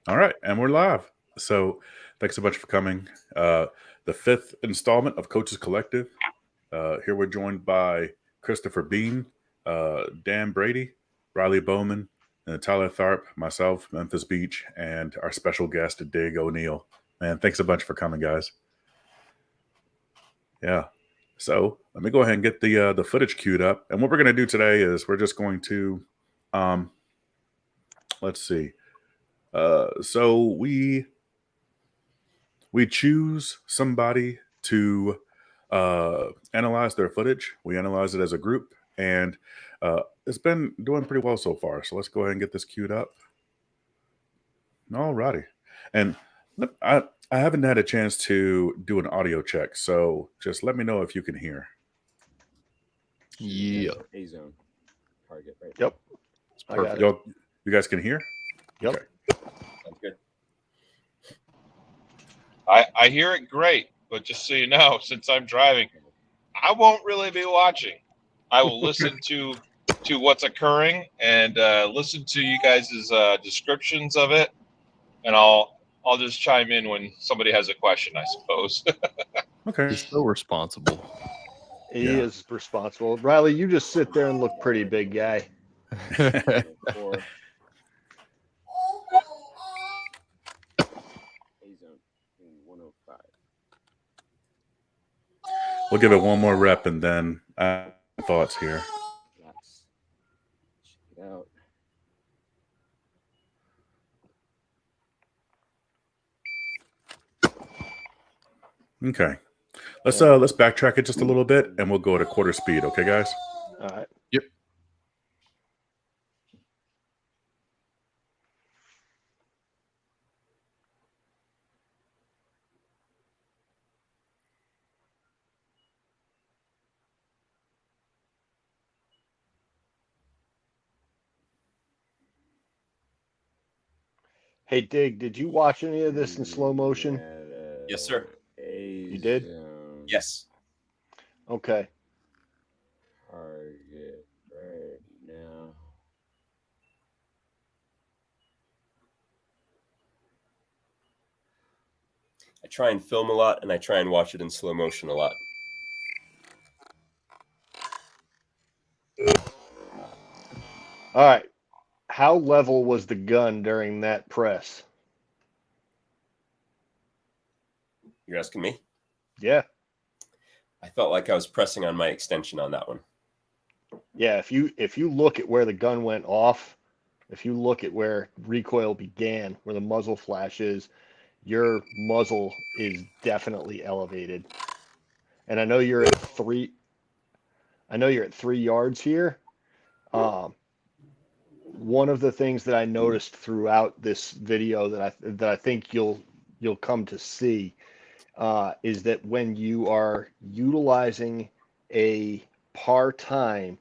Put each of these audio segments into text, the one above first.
All right, and we're live. So, thanks so much for coming. The fifth installment of Coaches Collective. Here we're joined by Christopher Bean, Dan Brady, Riley Bowman, and Tyler Tharp, myself, Memphis Beech, and our special guest, Dig O'Neill. Man, thanks a bunch for coming, guys. Yeah. So let me go ahead and get the footage queued up. And what we're going to do today is we're just going to, um, let's see. So we choose somebody to analyze their footage. We analyze it as a group, and it's been doing pretty well so far. So let's go ahead and get this queued up. Alrighty, and I I haven't had a chance to do an audio check, so just let me know if you can hear. Yeah. A zone target right Yep. It's I got perfect. it. You guys can hear? Yep. Okay. Sounds good. I hear it great, but just so you know, since I'm driving, I won't really be watching. I will listen to what's occurring and listen to you guys' descriptions of it, and I'll just chime in when somebody has a question, I suppose. Okay. He's so responsible. He Yeah. is responsible. Riley, you just sit there and look pretty, big guy. 104. A zone in 105. We'll give it one more rep, and then I have some thoughts here. Let's check it out. Okay. Let's backtrack it just a little bit, and we'll go at a quarter speed. Okay, guys. All right. Yep. Hey, Dig, did you watch any of this in slow motion? Yes, sir. You did? Zone Yes. Okay. target right now. I try and film a lot, and I try and watch it in slow motion a lot. All right. How level was the gun during that press? You're asking me? Yeah. I felt like I was pressing on my extension on that one. Yeah. If you look at where the gun went off, if you look at where recoil began, where the muzzle flash is, your muzzle is definitely elevated. And I know you're at 3 yards here. One of the things that I noticed throughout this video that I think you'll come to see is that when you are utilizing a par time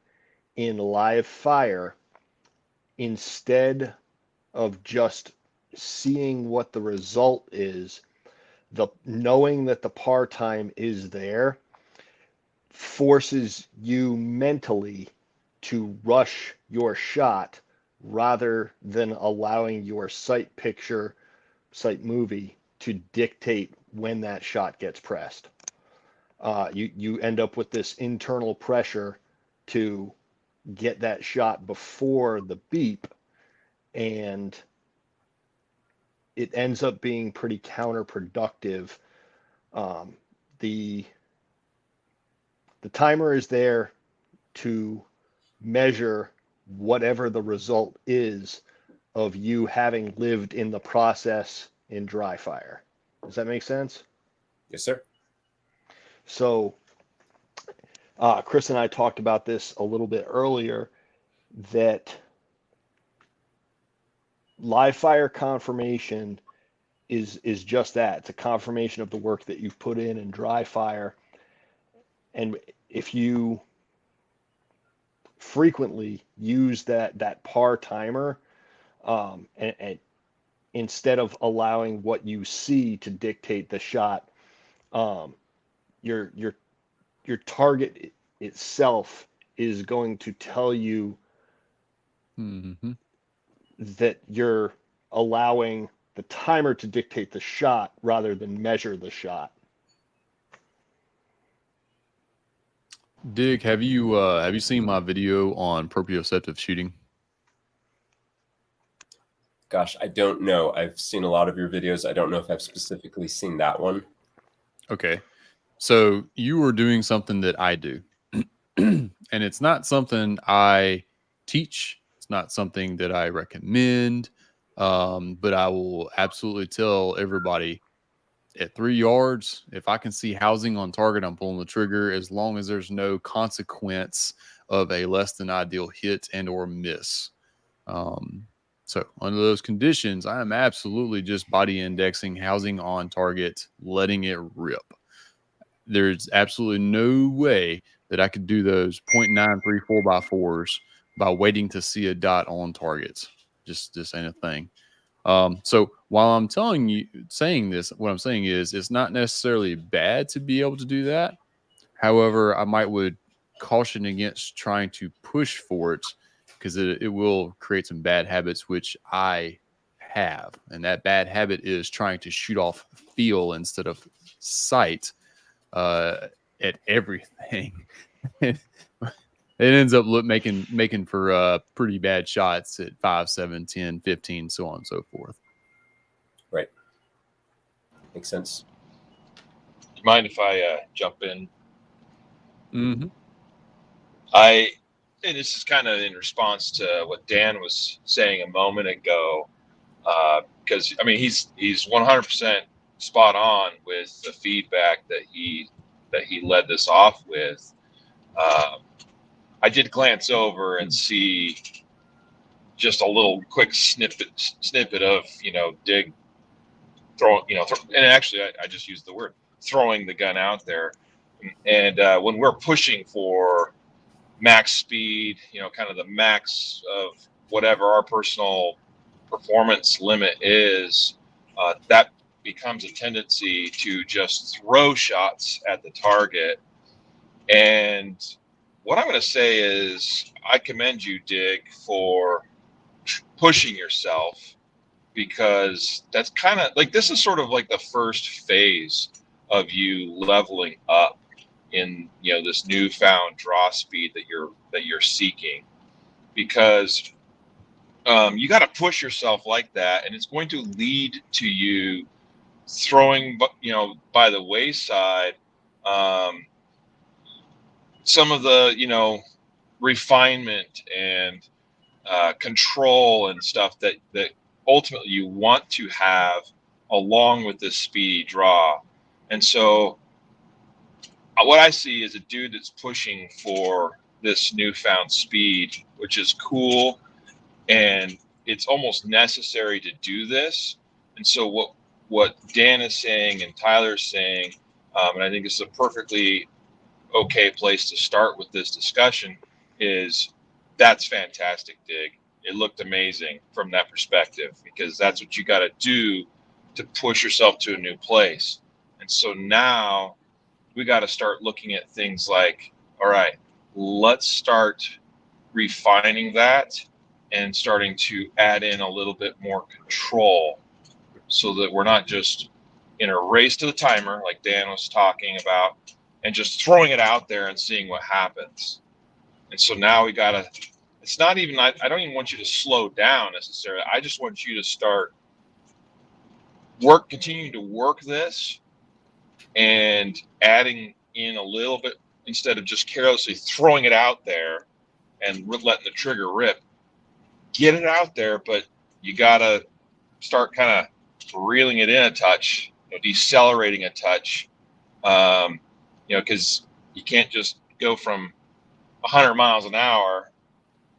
in live fire, instead of just seeing what the result is, the knowing that the par time is there forces you mentally to rush your shot rather than allowing your sight picture, sight movie to dictate when that shot gets pressed. You end up with this internal pressure to get that shot before the beep, and it ends up being pretty counterproductive. The timer is there to measure whatever the result is of you having lived in the process in dry fire. Does that make sense? Yes, sir. So, Chris and I talked about this a little bit earlier, that live fire confirmation is just that. It's a confirmation of the work that you've put in dry fire. And if you frequently use that par timer, and instead of allowing what you see to dictate the shot, um, your your target itself is going to tell you Mm-hmm. that you're allowing the timer to dictate the shot rather than measure the shot. Dig, have you seen my video on proprioceptive shooting? Gosh, I don't know. I've seen a lot of your videos. I don't know if I've specifically seen that one. Okay. So you were doing something that I do. And it's not something I teach. It's not something that I recommend. But I will absolutely tell everybody at 3 yards, if I can see housing on target, I'm pulling the trigger as long as there's no consequence of a less than ideal hit and or miss. So under those conditions, I am absolutely just body indexing, housing on target, letting it rip. There's absolutely no way that I could do those 0.93 4x4s by waiting to see a dot on targets. Just ain't a thing. So while I'm saying this, what I'm saying is it's not necessarily bad to be able to do that. However, I would caution against trying to push for it because it will create some bad habits, which I have. And that bad habit is trying to shoot off feel instead of sight at everything. It ends up making for pretty bad shots at 5, 7, 10, 15, so on and so forth. Right. Makes sense. Do you mind if I jump in? Mm-hmm. And this is kind of in response to what Dan was saying a moment ago, because I mean he's 100% spot on with the feedback that he led this off with. I did glance over and see just a little quick snippet of Dig throwing and actually I just used the word throwing the gun out there, and when we're pushing for max speed, kind of the max of whatever our personal performance limit is, that becomes a tendency to just throw shots at the target. And what I'm going to say is I commend you, Dig, for pushing yourself, because that's kind of like, this is sort of like the first phase of you leveling up in this newfound draw speed that you're seeking, because you got to push yourself like that, and it's going to lead to you throwing by the wayside some of the refinement and control and stuff that ultimately you want to have along with this speedy draw. And so what I see is a dude that's pushing for this newfound speed, which is cool, and it's almost necessary to do this. And so what Dan is saying and Tyler's saying, and I think it's a perfectly okay place to start with this discussion, is that's fantastic, Dig. It looked amazing from that perspective, because that's what you got to do to push yourself to a new place. And so now we got to start looking at things like, all right, let's start refining that and starting to add in a little bit more control, so that we're not just in a race to the timer like Dan was talking about and just throwing it out there and seeing what happens. And so now we got to, it's not even, I don't even want you to slow down necessarily. I just want you to start continuing to work this and adding in a little bit, instead of just carelessly throwing it out there and letting the trigger rip. Get it out there, but you got to start kind of reeling it in a touch, decelerating a touch, because you can't just go from 100 miles an hour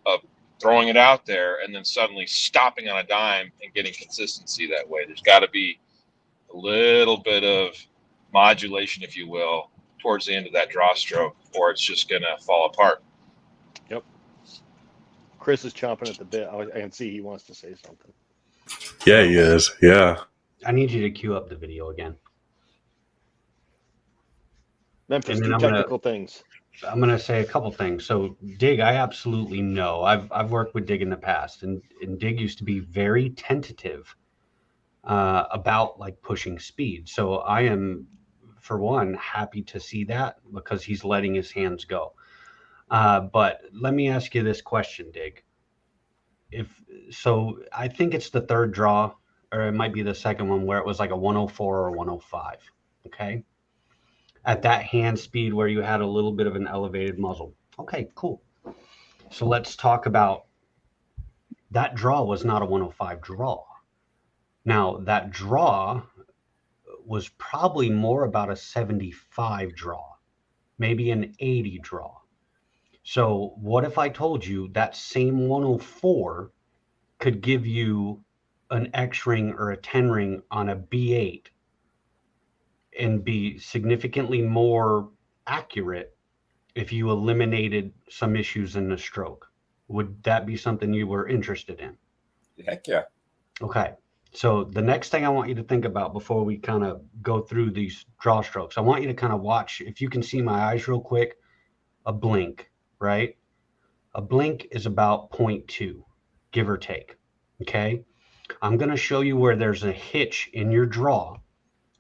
of throwing it out there and then suddenly stopping on a dime and getting consistency that way. There's got to be a little bit of modulation, if you will, towards the end of that draw stroke, or it's just going to fall apart. Yep. Chris is chomping at the bit. I can see he wants to say something. Yeah, he is. Yeah. I need you to queue up the video again. Memphis, And then do I'm technical things. I'm going to say a couple things. So Dig, I absolutely know. I've worked with Dig in the past, and Dig used to be very tentative about like pushing speed. So I am, for one, happy to see that because he's letting his hands go. But let me ask you this question, Dig. If so, I think it's the third draw, or it might be the second one where it was like a 104 or 105. Okay. At that hand speed where you had a little bit of an elevated muzzle. Okay, cool. So let's talk about that draw was not a 105 draw. Now, that draw was probably more about a 75 draw, maybe an 80 draw. So, what if I told you that same 104 could give you an X ring or a 10 ring on a B8 and be significantly more accurate if you eliminated some issues in the stroke? Would that be something you were interested in? Heck yeah. Okay. So the next thing I want you to think about before we kind of go through these draw strokes, I want you to kind of watch, if you can see my eyes real quick, a blink, right? A blink is about 0.2, give or take. Okay. I'm going to show you where there's a hitch in your draw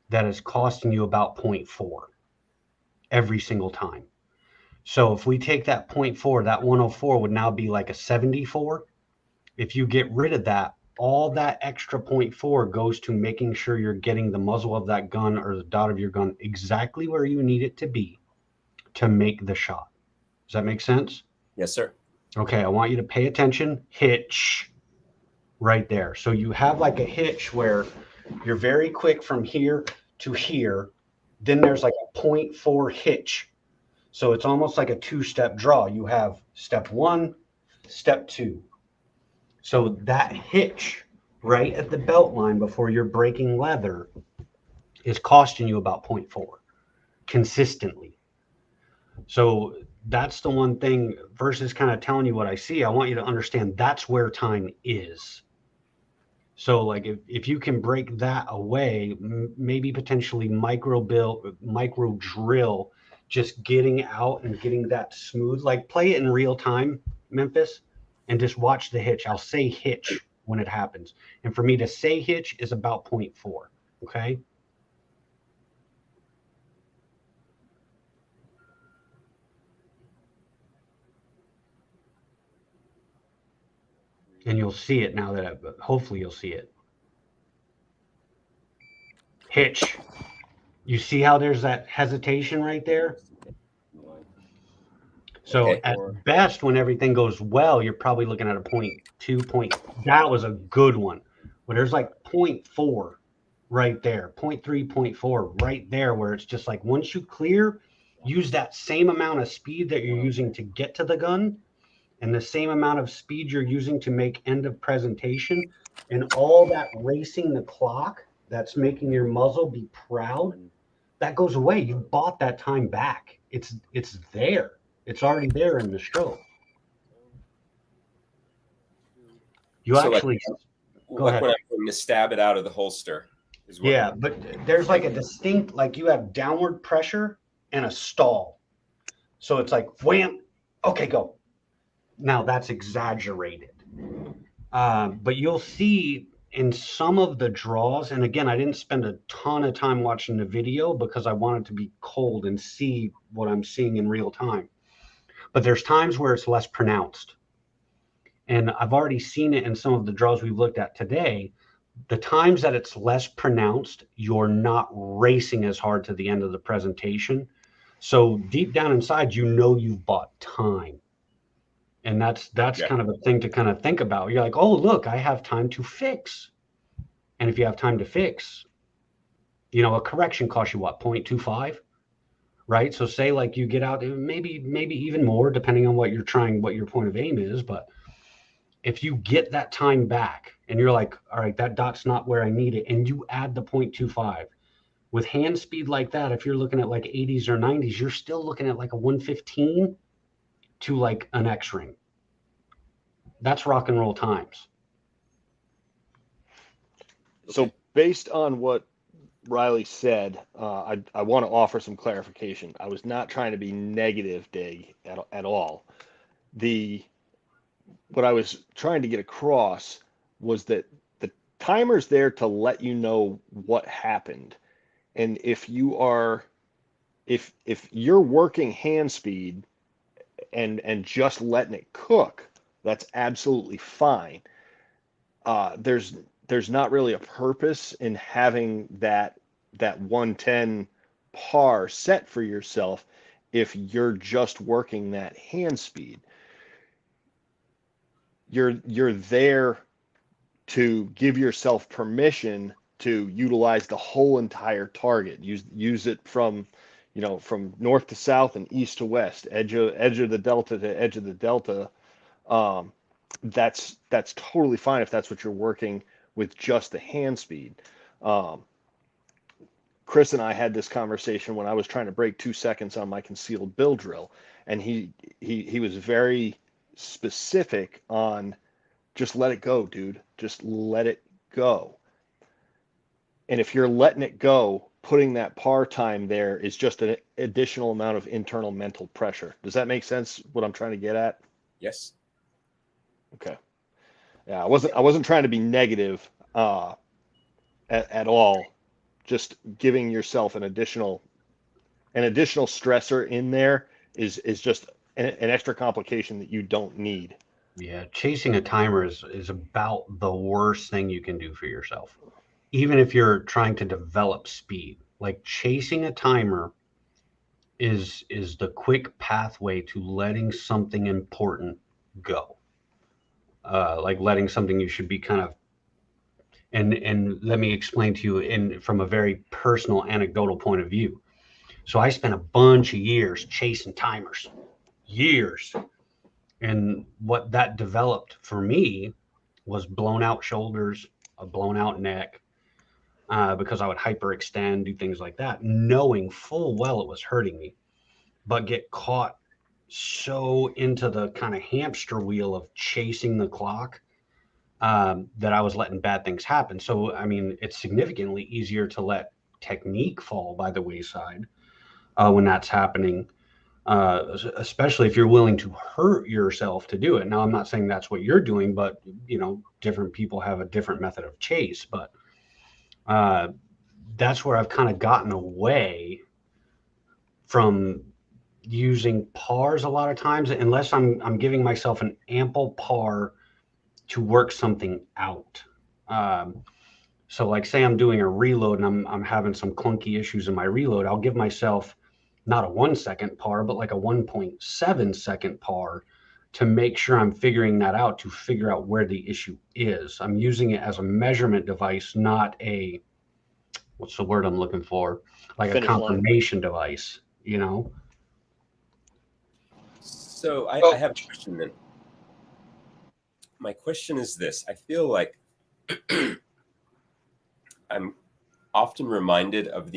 that is costing you about 0.4 every single time. So if we take that 0.4, that 104 would now be like a 74. If you get rid of that, all that extra 0.4 goes to making sure you're getting the muzzle of that gun or the dot of your gun exactly where you need it to be to make the shot. Does that make sense? Yes, sir. Okay, I want you to pay attention. Hitch right there. So you have like a hitch where you're very quick from here to here. Then there's like a 0.4 hitch. So it's almost like a two-step draw. You have step one, step two. So that hitch right at the belt line before you're breaking leather is costing you about 0.4 consistently. So that's the one thing versus kind of telling you what I see. I want you to understand that's where time is. So like if you can break that away, maybe potentially micro drill, just getting out and getting that smooth, like play it in real time, Memphis, and just watch the hitch. I'll say hitch when it happens. And for me to say hitch is about 0.4. Okay. And you'll see it now that hopefully you'll see it. Hitch. You see how there's that hesitation right there? So Okay. at best, when everything goes well, you're probably looking at a 0.2 point. That was a good one. But there's like 0.4 right there, 0.3, 0.4 right there, where it's just like once you clear, use that same amount of speed that you're using to get to the gun and the same amount of speed you're using to make end of presentation, and all that racing the clock that's making your muzzle be proud, that goes away. You bought that time back. It's there. It's already there in the stroke. You So actually go like ahead. when I'm going to stab it out of the holster. Is what Yeah, but there's like a distinct, like you have downward pressure and a stall. So it's like wham, okay, go. Now that's exaggerated. But you'll see in some of the draws, and again, I didn't spend a ton of time watching the video because I wanted to be cold and see what I'm seeing in real time. But there's times where it's less pronounced. And I've already seen it in some of the draws we've looked at today. The times that it's less pronounced, you're not racing as hard to the end of the presentation. So deep down inside, you know you've bought time. And that's kind of a thing to kind of think about. You're like, oh, look, I have time to fix. And if you have time to fix, you know, a correction costs you what, 0.25, right? So say like you get out, maybe even more, depending on what you're trying, what your point of aim is. But if you get that time back and you're like, all right, that dot's not where I need it, and you add the 0.25 with hand speed like that, if you're looking at like 80s or 90s, you're still looking at like a 115 to like an X ring. That's rock and roll times. So based on what Riley said, I want to offer some clarification. I was not trying to be negative, Dig, at all. What I was trying to get across was that the timer's there to let you know what happened. And if you're working hand speed and just letting it cook, that's absolutely fine. There's not really a purpose in having that 110 par set for yourself if you're just working that hand speed. You're there to give yourself permission to utilize the whole entire target. Use it from from north to south and east to west, edge of the delta to edge of the delta. That's totally fine if that's what you're working with, just the hand speed. Chris and I had this conversation when I was trying to break 2 seconds on my concealed bill drill, and he was very specific on, just let it go, dude. Just let it go. And if you're letting it go, putting that par time there is just an additional amount of internal mental pressure. Does that make sense, what I'm trying to get at? Yes. Okay. Yeah, I wasn't trying to be negative at all. Just giving yourself an additional stressor in there is just an extra complication that you don't need. Yeah, chasing a timer is about the worst thing you can do for yourself. Even if you're trying to develop speed, like chasing a timer is the quick pathway to letting something important go. Like letting something you should be kind of, and let me explain to you from a very personal anecdotal point of view. So I spent a bunch of years chasing timers, years. And what that developed for me was blown out shoulders, a blown out neck, because I would hyperextend, do things like that, knowing full well it was hurting me, but get caught so into the kind of hamster wheel of chasing the clock that I was letting bad things happen. So, I mean, it's significantly easier to let technique fall by the wayside when that's happening. Especially if you're willing to hurt yourself to do it. Now, I'm not saying that's what you're doing, but different people have a different method of chase. But that's where I've kind of gotten away from using pars a lot of times, unless I'm giving myself an ample par to work something out. So, like, say I'm doing a reload and I'm having some clunky issues in my reload, I'll give myself not a 1 second par, but like a 1.7 second par to make sure I'm figuring that out, to figure out where the issue is. I'm using it as a measurement device, not a, what's the word I'm looking for? Like Finish a confirmation device, So I have a question then. My question is this. I feel like I'm often reminded of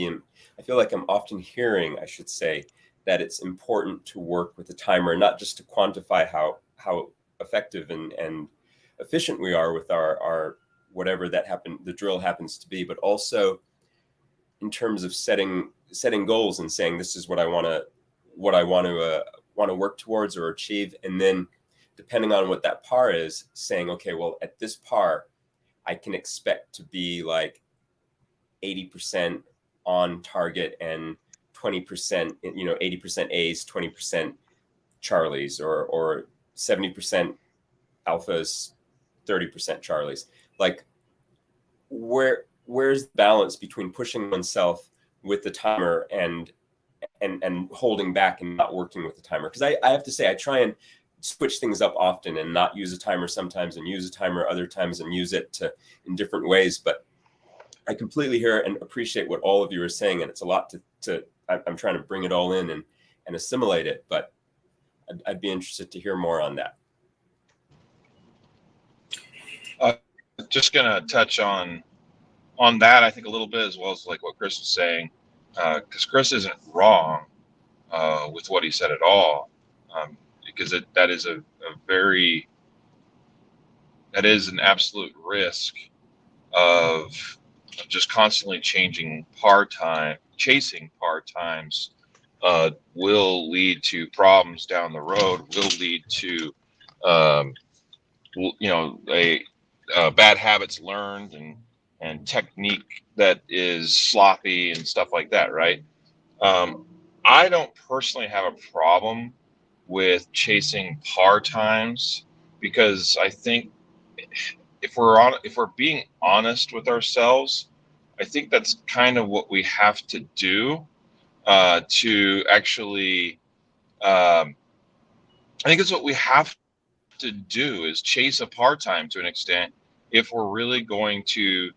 I feel like I'm often hearing, I should say, that it's important to work with a timer, not just to quantify how effective and efficient we are with our whatever the drill happens to be, but also in terms of setting goals and saying, this is what I want to work towards or achieve. And then depending on what that par is, saying, okay, well, at this par, I can expect to be like 80% on target and 20%, 80% A's, 20% Charlies, or 70% alphas, 30% Charlies. Like, where's the balance between pushing oneself with the timer and holding back and not working with the timer? Because I have to say, I try and switch things up often and not use a timer sometimes and use a timer other times and use it in different ways. But I completely hear and appreciate what all of you are saying, and it's a lot I'm trying to bring it all in and assimilate it, but I'd be interested to hear more on that. Just gonna touch on that, I think, a little bit, as well as like what Chris was saying, because Chris isn't wrong with what he said at all, because that is an absolute risk of just constantly chasing par times will lead to problems down the road, will lead to bad habits learned and technique that is sloppy and stuff like that, right? I don't personally have a problem with chasing par times because I think if we're being honest with ourselves, I think that's kind of what we have to do to actually. I think it's what we have to do is chase a par time to an extent if we're really going to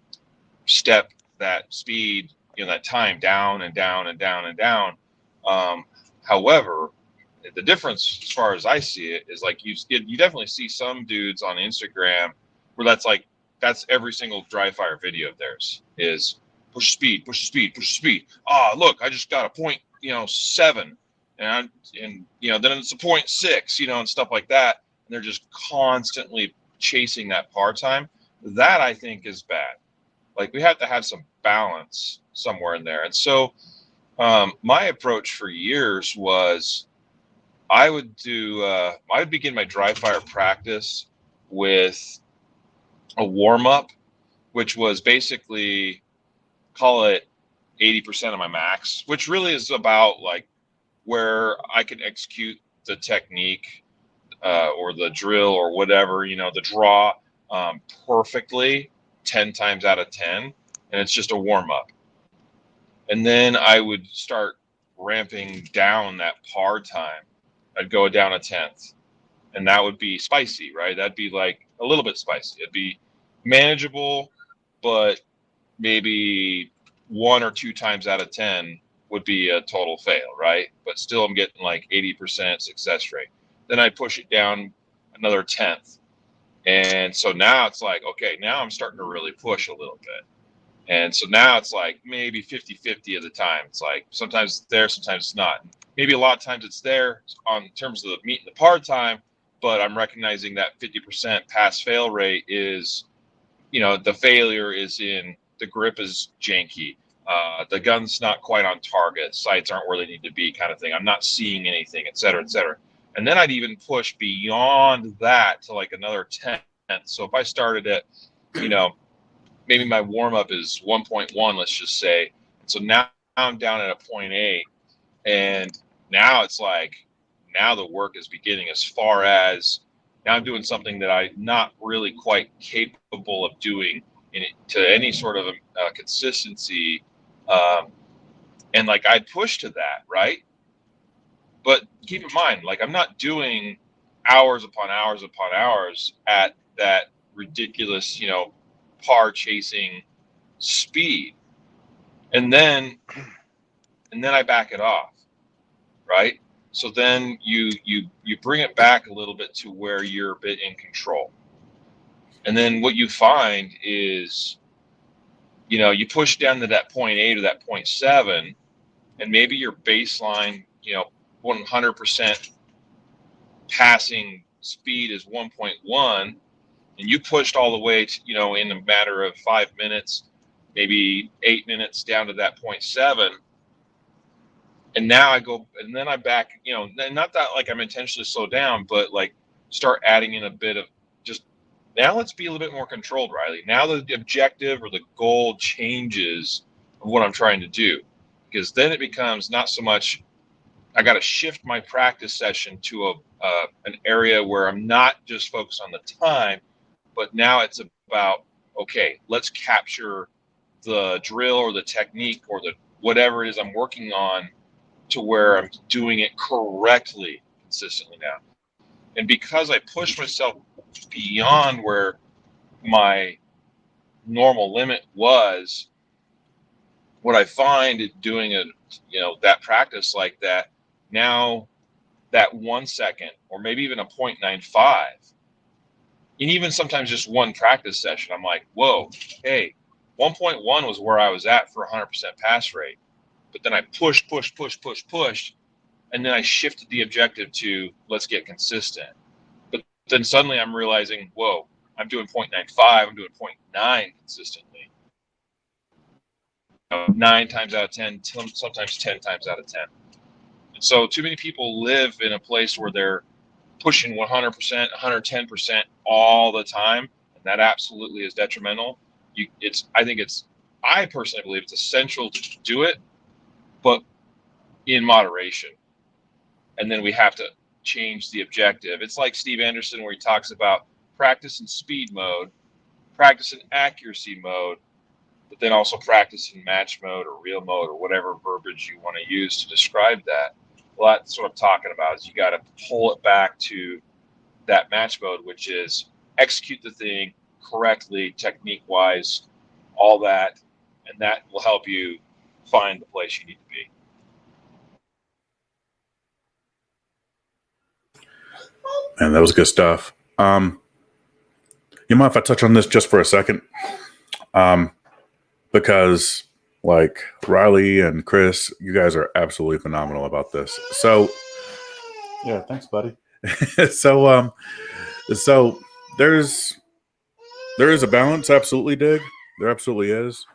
step that speed, that time down and down and down and down. However, the difference, as far as I see it, is like you definitely see some dudes on Instagram where that's every single dry fire video of theirs is push speed, push speed, push speed. Oh, look, I just got a point, 7, and then it's a 0.6, and stuff like that. And they're just constantly chasing that par time. That I think is bad. Like we have to have some balance somewhere in there. And so my approach for years was I would begin my dry fire practice with a warm up, which was basically call it 80% of my max, which really is about like where I can execute the technique or the drill or whatever, the draw perfectly 10 times out of 10. And it's just a warm up. And then I would start ramping down that par time. I'd go down a 10th, and that would be spicy, right? That'd be like a little bit spicy. It'd be manageable, but maybe 1 or 2 times out of 10 would be a total fail, right? But still, I'm getting like 80% success rate. Then I push it down another 10th. And so now it's like, okay, now I'm starting to really push a little bit. And so now it's like maybe 50-50 of the time. It's like sometimes it's there, sometimes it's not. Maybe a lot of times it's there on terms of the meet and the par time, but I'm recognizing that 50% pass fail rate is, the failure is in the grip is janky. The gun's not quite on target. Sights aren't where they need to be, kind of thing. I'm not seeing anything, et cetera, et cetera. And then I'd even push beyond that to like another 10. So if I started at, maybe my warm up is 1.1, let's just say. So now I'm down at a 0.8, and now it's like, now the work is beginning as far as now I'm doing something that I'm not really quite capable of doing to any sort of consistency. And like I'd push to that, right? But keep in mind, like I'm not doing hours upon hours upon hours at that ridiculous, par chasing speed. And then I back it off, right? So then you bring it back a little bit to where you're a bit in control. And then what you find is, you push down to that 0.8 or that 0.7, and maybe your baseline, 100% passing speed is 1.1, and you pushed all the way to, in a matter of 5 minutes, maybe 8 minutes down to that 0.7. And now I go, and then I back, not that like I'm intentionally slow down, but like start adding in a bit of just, now let's be a little bit more controlled, Riley. Now the objective or the goal changes of what I'm trying to do, because then it becomes not so much, I got to shift my practice session to an area where I'm not just focused on the time, but now it's about, okay, let's capture the drill or the technique or the whatever it is I'm working on to where I'm doing it correctly consistently now. And because I push myself beyond where my normal limit was, what I find is doing that practice like that, now that 1 second or maybe even a 0.95, and even sometimes just one practice session, I'm like, whoa, hey, 1.1 was where I was at for 100% pass rate. But then I pushed, and then I shifted the objective to let's get consistent. But then suddenly I'm realizing, whoa, I'm doing 0.95, I'm doing 0.9 consistently. 9 times out of 10, sometimes 10 times out of 10. And so too many people live in a place where they're pushing 100%, 110% all the time. And That absolutely is detrimental. I personally believe it's essential to do it, but in moderation. And then we have to change the objective. It's like Steve Anderson, where he talks about practice in speed mode, practice in accuracy mode, but then also practice in match mode or real mode or whatever verbiage you want to use to describe that. Well, that's what I'm talking about, is you got to pull it back to that match mode, which is execute the thing correctly, technique-wise, all that, and that will help you find the place you need to be. And that was good stuff. You mind if I touch on this just for a second? Because like Riley and Chris, you guys are absolutely phenomenal about this. So yeah, thanks, buddy. So there is a balance, absolutely, Dig. There absolutely is.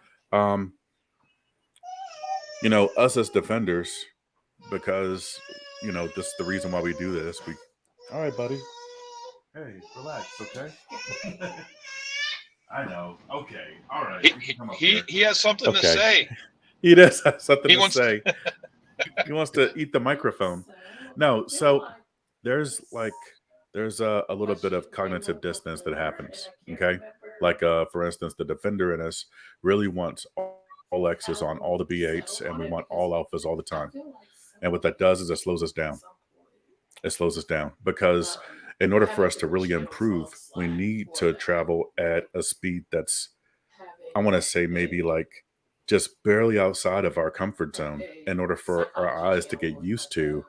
Us as defenders, because this is the reason why we do this. All right, buddy. Hey, relax, okay? I know. Okay. All right. He has something to say. He does have something to say. He wants to eat the microphone. No, so there's a little bit of cognitive dissonance that happens. Okay. Like for instance, the defender in us really wants all X's on all the B8s, and we want all alphas all the time. And what that does is it slows us down. It slows us down because in order for us to really improve, we need to travel at a speed that's, I want to say, maybe like just barely outside of our comfort zone in order for our eyes to get used to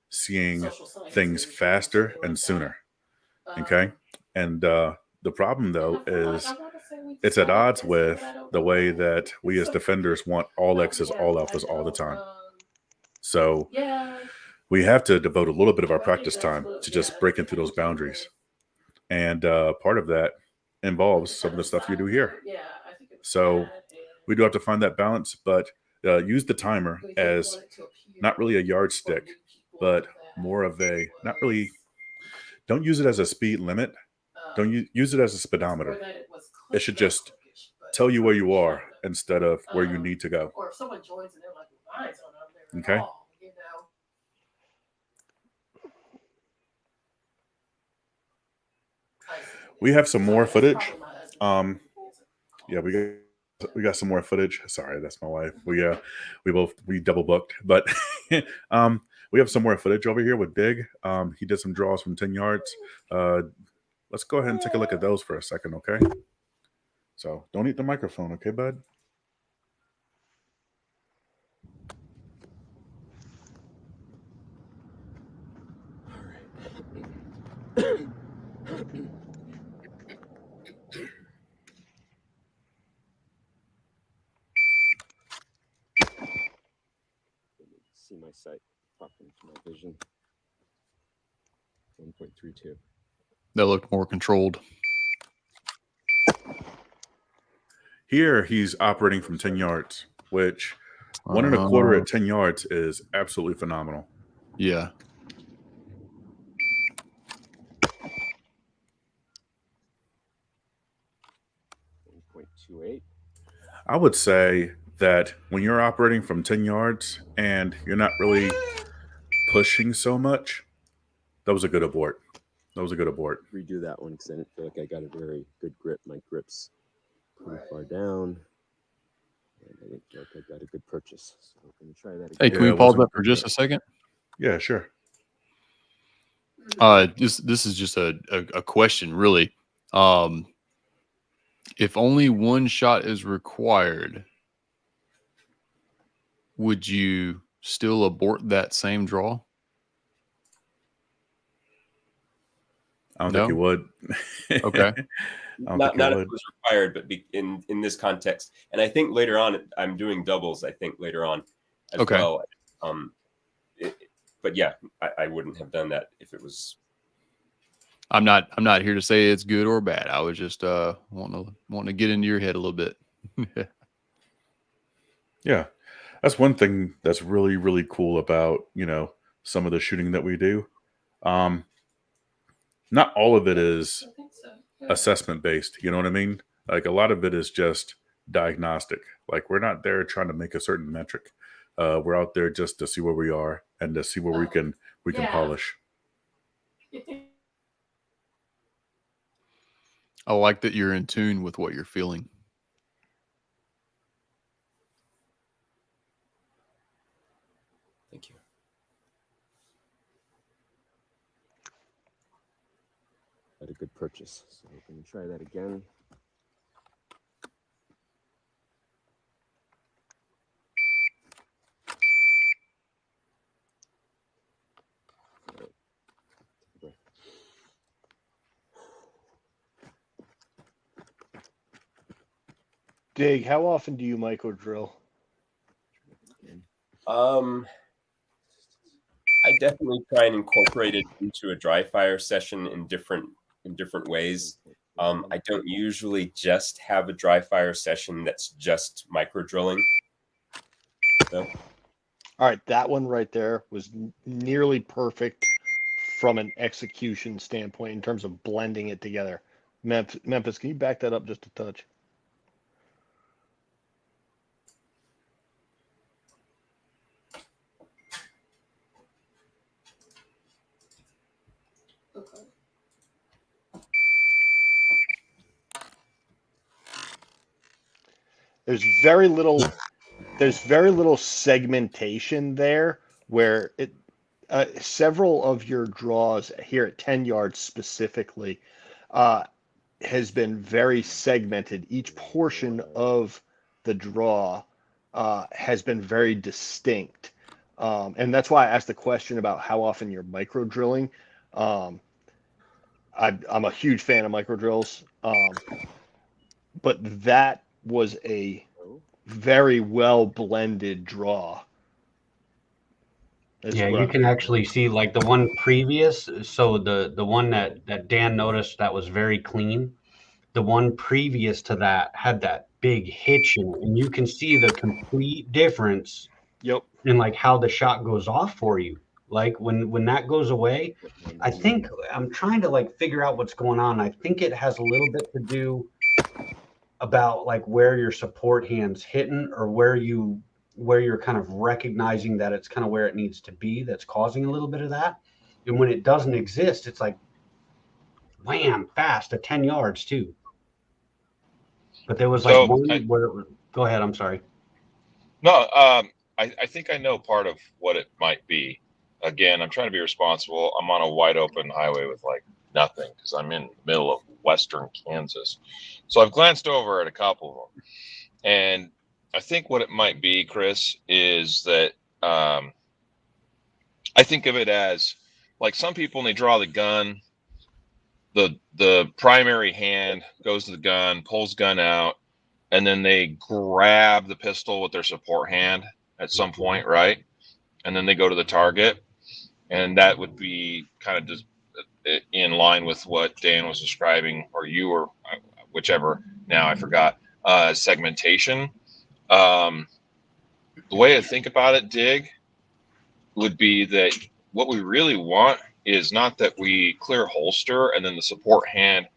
seeing things faster and sooner. Okay. And the problem, though, is it's at odds with the way that we as defenders want all X's, all alphas all the time. So we have to devote a little bit of our practice time to just breaking through those boundaries. And part of that involves some of the stuff you do here. So we do have to find that balance, but use the timer as not really a yardstick, but more of a, not really, don't use it as a speed limit. Don't use it as a speedometer. It should just tell you where you are instead of where you need to go. Okay. We have some more footage. Yeah, we got some more footage. Sorry, that's my wife. We double booked, but we have some more footage over here with Dig. He did some draws from 10 yards. Let's go ahead and take a look at those for a second, okay? So don't eat the microphone, okay, bud? See my sight popping to my vision. 1.32. That looked more controlled. Here he's operating from 10 yards, which 1 1/4 at 10 yards is absolutely phenomenal. Yeah. I would say that when you're operating from 10 yards and you're not really pushing so much, that was a good abort. That was a good abort. Redo that one because I didn't feel like I got a very good grip. My grip's pretty far down. And I didn't feel like I got a good purchase. So I'm going to try that again. Hey, can we pause that for just a second? Yeah, sure. This is just a question, really. If only one shot is required, would you still abort that same draw? I don't think you would. Okay. Not if it was required, but in this context. And I think later on, I'm doing doubles, I think, later on as well. But yeah, I wouldn't have done that if it was. I'm not here to say it's good or bad. I was just wanting to get into your head a little bit. Yeah. That's one thing that's really, really cool about, some of the shooting that we do. Not all of it is assessment based. You know what I mean? Like a lot of it is just diagnostic. Like we're not there trying to make a certain metric. We're out there just to see where we are and to see where we can polish. I like that you're in tune with what you're feeling. Thank you. Had a good purchase, so we're going to try that again. Dig, how often do you micro drill? I definitely try and incorporate it into a dry fire session in different ways. I don't usually just have a dry fire session that's just micro drilling. So. All right, that one right there was nearly perfect from an execution standpoint in terms of blending it together. Memphis, can you back that up just a touch? There's very little segmentation there where it several of your draws here at 10 yards specifically has been very segmented. Each portion of the draw has been very distinct. And that's why I asked the question about how often you're micro drilling. I'm a huge fan of micro drills. But that was a very well blended draw. Yeah, you can actually see like the one previous. So the one that Dan noticed that was very clean. The one previous to that had that big hitch in it, and you can see the complete difference. Yep. In like how the shot goes off for you. Like when that goes away, I think I'm trying to like figure out what's going on. I think it has a little bit to do about like where your support hand's hitting or where you're kind of recognizing that it's kind of where it needs to be that's causing a little bit of that. And when it doesn't exist, it's like wham, fast at 10 yards too. But there was like where it was, go ahead, I'm sorry. No, I think I know part of what it might be. Again, I'm trying to be responsible. I'm on a wide open highway with like nothing because I'm in the middle of western Kansas. So I've glanced over at a couple of them. And I think what it might be, Chris, is that I think of it as like some people when they draw the gun, the primary hand goes to the gun, pulls gun out, and then they grab the pistol with their support hand at some point, right? And then they go to the target. And that would be kind of just in line with what Dan was describing, or you, or whichever, now I forgot, segmentation. The way I think about it, Dig, would be that what we really want is not that we clear holster and then the support hand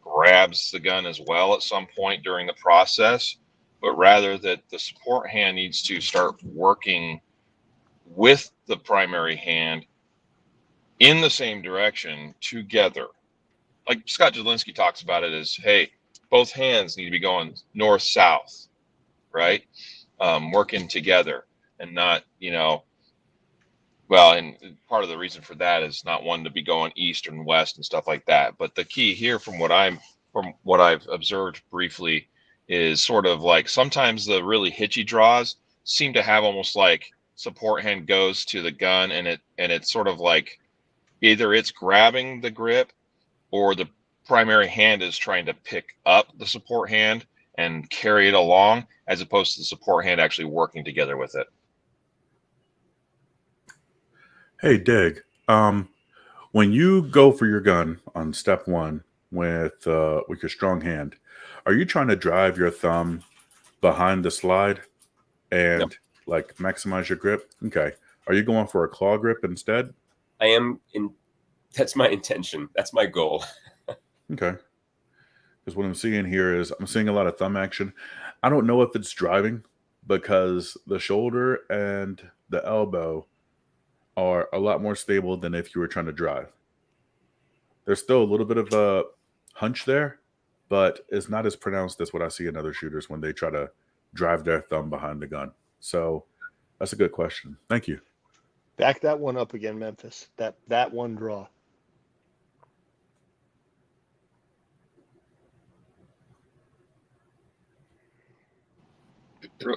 grabs the gun as well at some point during the process, but rather that the support hand needs to start working with the primary hand in the same direction together. Like Scott Jelinski talks about it as, hey, both hands need to be going north-south, right? Working together and not, well, and part of the reason for that is not one to be going east and west and stuff like that. But the key here from what I've observed briefly is sort of like sometimes the really hitchy draws seem to have almost like support hand goes to the gun and it's sort of like either it's grabbing the grip or the primary hand is trying to pick up the support hand and carry it along as opposed to the support hand actually working together with it. Hey, Dig, when you go for your gun on step one with your strong hand, are you trying to drive your thumb behind the slide and like maximize your grip? Okay. Are you going for a claw grip instead? I am that's my intention. That's my goal. Okay. Because what I'm seeing here is I'm seeing a lot of thumb action. I don't know if it's driving because the shoulder and the elbow are a lot more stable than if you were trying to drive. There's still a little bit of a hunch there, but it's not as pronounced as what I see in other shooters when they try to drive their thumb behind the gun. So that's a good question. Thank you. Back that one up again, Memphis. That one draw.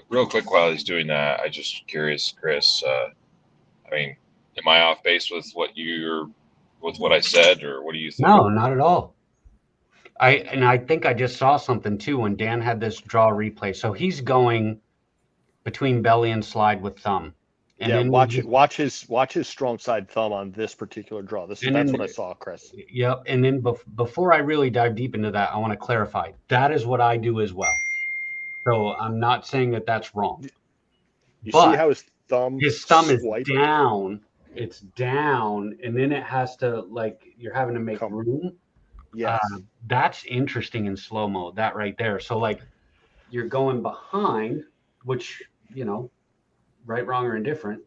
Real quick, while he's doing that, I just curious, Chris. I mean, am I off base with what I said, or what do you think? No, not at all. I think I just saw something too when Dan had this draw replay. So he's going between belly and slide with thumb. And Yeah, then watch his strong side thumb on this particular draw. That's what I saw, Chris. Yep. And then before I really dive deep into that, I want to clarify that is what I do as well. So I'm not saying that that's wrong. You But see how his thumb is down. It's down, and then it has to, like, you're having to make room. Yes. That's interesting in slow mo, that right there. So like you're going behind, which, you know, right, wrong, or indifferent.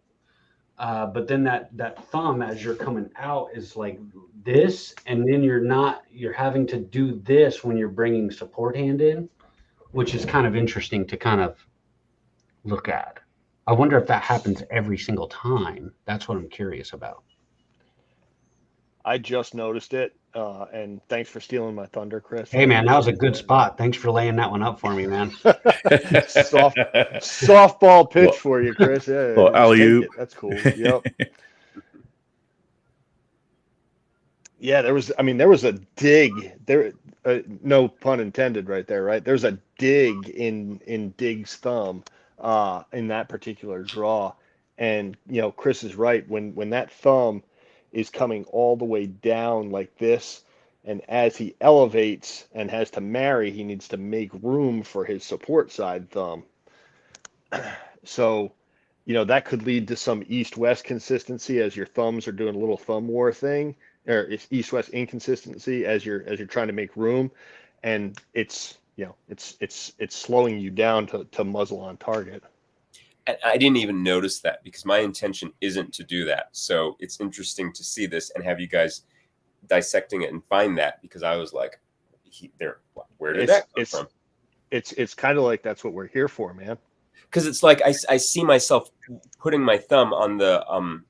But then that thumb as you're coming out is like this, and then you're having to do this when you're bringing support hand in, which is kind of interesting to kind of look at. I wonder if that happens every single time. That's what I'm curious about. I just noticed it, and thanks for stealing my thunder, Chris. Hey, man, that was a good spot. Thanks for laying that one up for me, man. Softball pitch for you, Chris. Yeah, well, alley-oop. That's cool. Yep. Yeah, there was a dig there. No pun intended, right there. Right, there's a dig in Dig's thumb in that particular draw, and Chris is right. When that thumb is coming all the way down like this, and as he elevates and has to marry, he needs to make room for his support side thumb. So, that could lead to some east-west consistency as your thumbs are doing a little thumb war thing, or it's east-west inconsistency as you're trying to make room, and it's slowing you down to muzzle on target. And I didn't even notice that because my intention isn't to do that. So it's interesting to see this and have you guys dissecting it and find that, because I was like, where did that come from? It's kind of like that's what we're here for, man. Because it's like I see myself putting my thumb on the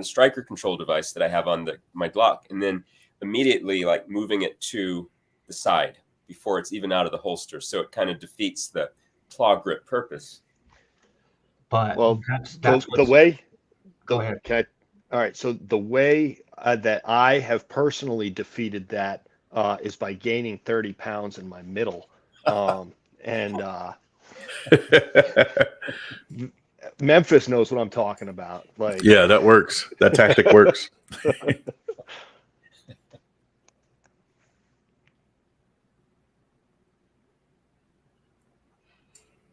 striker control device that I have on my Glock, and then immediately like moving it to the side before it's even out of the holster. So it kind of defeats the claw grip purpose. But that's the way. Go ahead. All right. So the way that I have personally defeated that is by gaining 30 pounds in my middle, and Memphis knows what I'm talking about. Like, yeah, that works. That tactic works.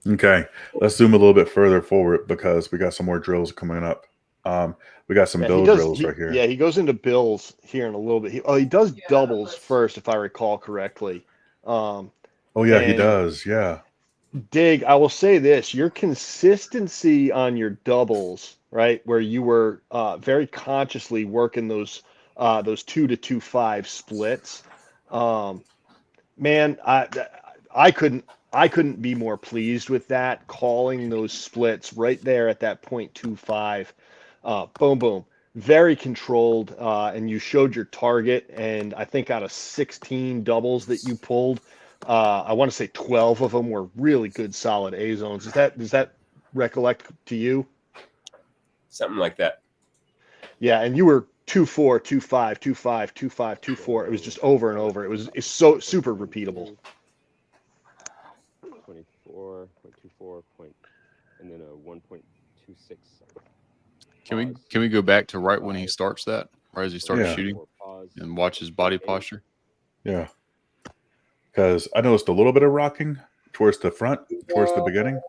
Okay, let's zoom a little bit further forward because we got some more drills coming up. We got some bill drills right here. Yeah, he goes into bills here in a little bit. He does doubles first, if I recall correctly. Oh yeah, he does. Yeah. Dig, I will say this: your consistency on your doubles, right, where you were very consciously working those 2 to 2.5 splits. Man, I couldn't be more pleased with that, calling those splits right there at that 0.25. Boom, boom. Very controlled, and you showed your target, and I think out of 16 doubles that you pulled, I want to say 12 of them were really good, solid A zones. Does that recollect to you? Something like that. Yeah, and you were 2-4, 2-5, 2-5, 2-5, 2-4. It was just over and over. It's so super repeatable. 24, 0.24, and then a 1.26. Can we go back to right when he starts that, right as he starts shooting, and watch his body posture? Yeah, because I noticed a little bit of rocking towards the front, towards the beginning,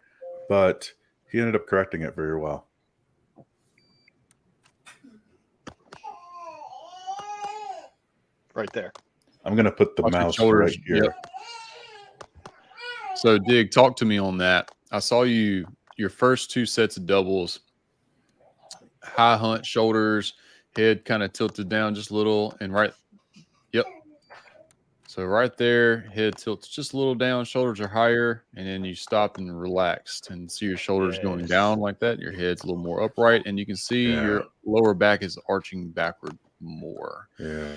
but he ended up correcting it very well. Right there. I'm gonna put the Watch your mouse shoulders. right here. Yep. So, Dig, talk to me on that. I saw your first 2 sets of doubles, high hunt, shoulders, head kind of tilted down just a little, and yep. So right there, head tilts just a little down, shoulders are higher, and then you stop and relaxed and see your shoulders going Yes. down like that. Your head's a little more upright, and you can see your lower back is arching backward more. Yeah.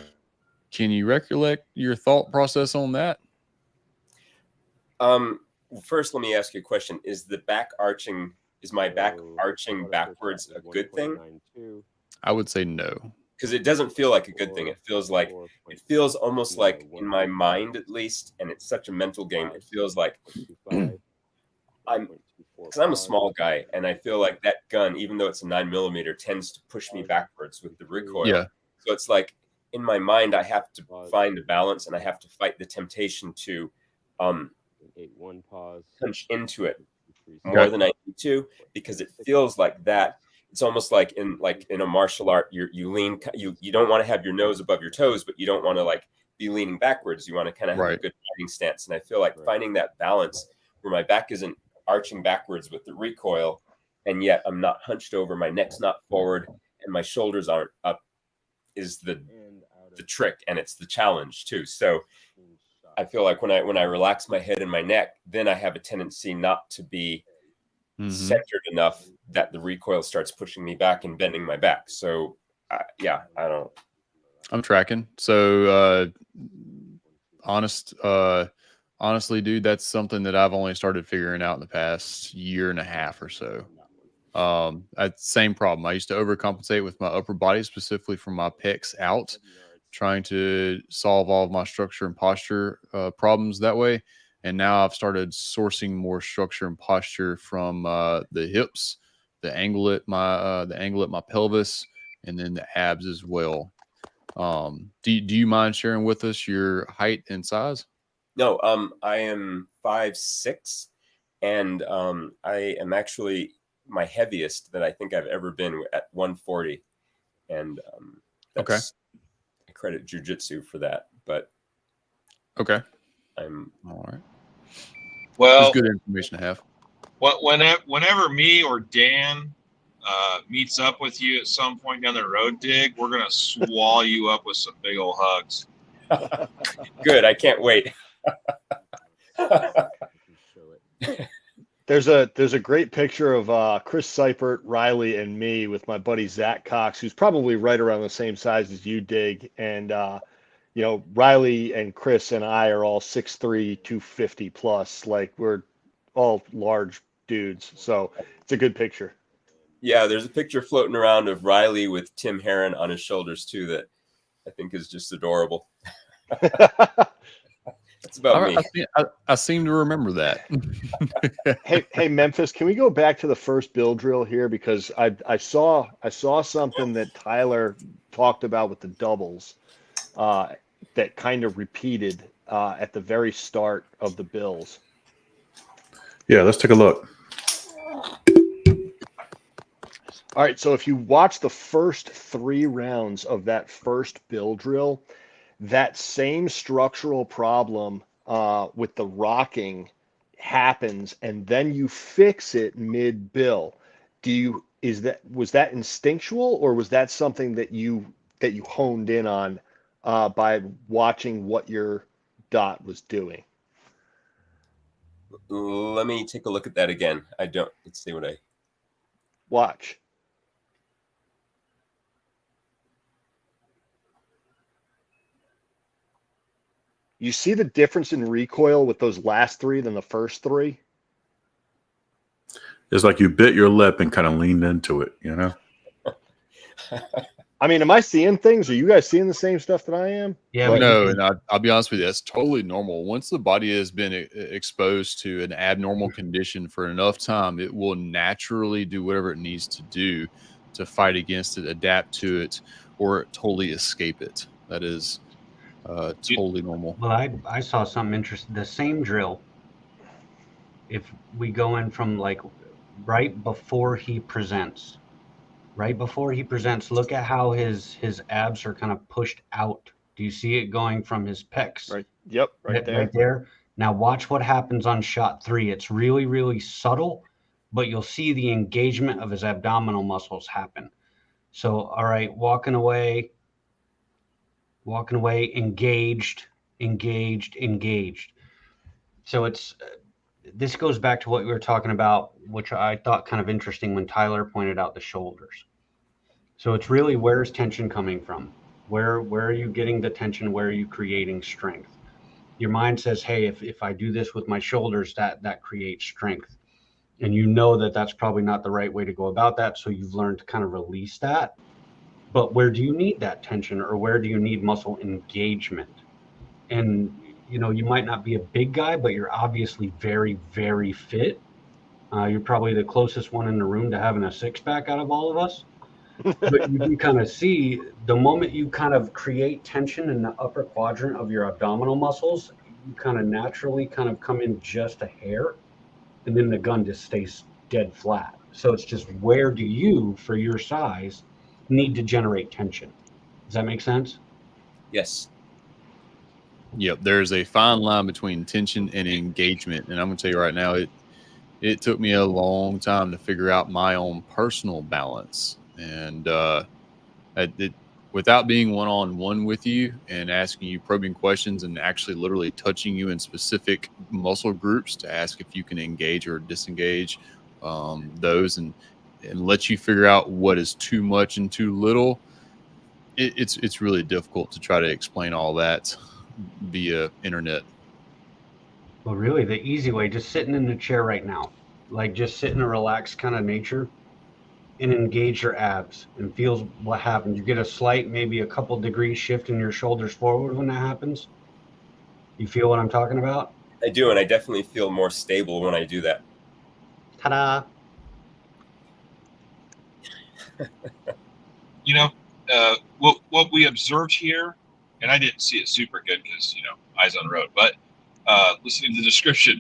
Can you recollect your thought process on that? First, let me ask you a question. Is my back arching backwards a good thing? I would say no. Because it doesn't feel like a good thing. It feels almost like, in my mind at least, and it's such a mental game, it feels like because I'm a small guy, and I feel like that gun, even though it's a 9mm, tends to push me backwards with the recoil. Yeah. So it's like, in my mind, I have to find a balance, and I have to fight the temptation to punch into it more than I need to, because it feels like that. It's almost like in a martial art, you lean, you don't want to have your nose above your toes, but you don't want to like be leaning backwards. You want to kind of have a good fighting stance. And I feel like finding that balance where my back isn't arching backwards with the recoil, and yet I'm not hunched over, my neck's not forward, and my shoulders aren't up, is the trick, and it's the challenge too. So I feel like when I relax my head and my neck, then I have a tendency not to be centered enough that the recoil starts pushing me back and bending my back. So I'm tracking. So honestly, dude, that's something that I've only started figuring out in the past year and a half or so. Same problem. I used to overcompensate with my upper body, specifically from my pecs out, trying to solve all of my structure and posture problems that way. And now I've started sourcing more structure and posture from the hips, the angle at my pelvis, and then the abs as well. Do you mind sharing with us your height and size? No, I am 5'6", and I am actually my heaviest that I think I've ever been at 140, and that's I credit jiu-jitsu for that. But I'm all right. Well, it's good information to have. Whenever me or Dan meets up with you at some point down the road, Dig, we're gonna swallow you up with some big old hugs. Good. I can't wait. There's a great picture of Chris Seipert, Riley, and me with my buddy Zach Cox, who's probably right around the same size as you, Dig. And Riley and Chris and I are all 6'3", 250 plus. Like, we're all large dudes. So it's a good picture. Yeah, there's a picture floating around of Riley with Tim Herron on his shoulders too that I think is just adorable. It's about me. I seem to remember that. Hey, Memphis, can we go back to the first build drill here? Because I saw something that Tyler talked about with the doubles that kind of repeated at the very start of the bills. Yeah, let's take a look. All right, so if you watch the first 3 rounds of that first build drill, that same structural problem with the rocking happens, and then you fix it mid-bill. Was that instinctual, or was that something that you honed in on by watching what your dot was doing? Let me take a look at that again. Let's see what I watch. You see the difference in recoil with those last 3 than the first 3? It's like you bit your lip and kind of leaned into it, you know? I mean, am I seeing things? Are you guys seeing the same stuff that I am? Yeah. No, and I'll be honest with you, that's totally normal. Once the body has been exposed to an abnormal condition for enough time, it will naturally do whatever it needs to do to fight against it, adapt to it, or totally escape it. That is totally normal. Well, I saw something interesting. The same drill, if we go in from like right before he presents, look at how his abs are kind of pushed out Do you see it going from his pecs? Right. Yep. Right there. Right there. Now watch what happens on shot 3. It's really, really subtle, but you'll see the engagement of his abdominal muscles happen. So, all right, walking away, engaged, engaged. So this goes back to what we were talking about, which I thought kind of interesting when Tyler pointed out the shoulders. So it's really, where's tension coming from? Where are you getting the tension? Where are you creating strength? Your mind says, hey, if I do this with my shoulders, that creates strength. And you know that that's probably not the right way to go about that. So you've learned to kind of release that. But where do you need that tension, or where do you need muscle engagement? And, you might not be a big guy, but you're obviously very, very fit. You're probably the closest one in the room to having a six-pack out of all of us. But you can kind of see the moment you kind of create tension in the upper quadrant of your abdominal muscles, you kind of naturally kind of come in just a hair, and then the gun just stays dead flat. So it's just, where do you, for your size, need to generate tension? Does that make sense? Yes. Yep. There's a fine line between tension and engagement. And I'm going to tell you right now, it took me a long time to figure out my own personal balance. And without being one-on-one with you and asking you probing questions and actually literally touching you in specific muscle groups to ask if you can engage or disengage those and let you figure out what is too much and too little, it's really difficult to try to explain all that via internet. Well, really, the easy way, just sitting in the chair right now, like just sit in a relaxed kind of nature and engage your abs and feels what happens. You get a slight, maybe a couple degrees shift in your shoulders forward when that happens. You feel what I'm talking about? I do, and I definitely feel more stable when I do that. Ta-da! What we observed here, and I didn't see it super good because eyes on the road, but listening to the description,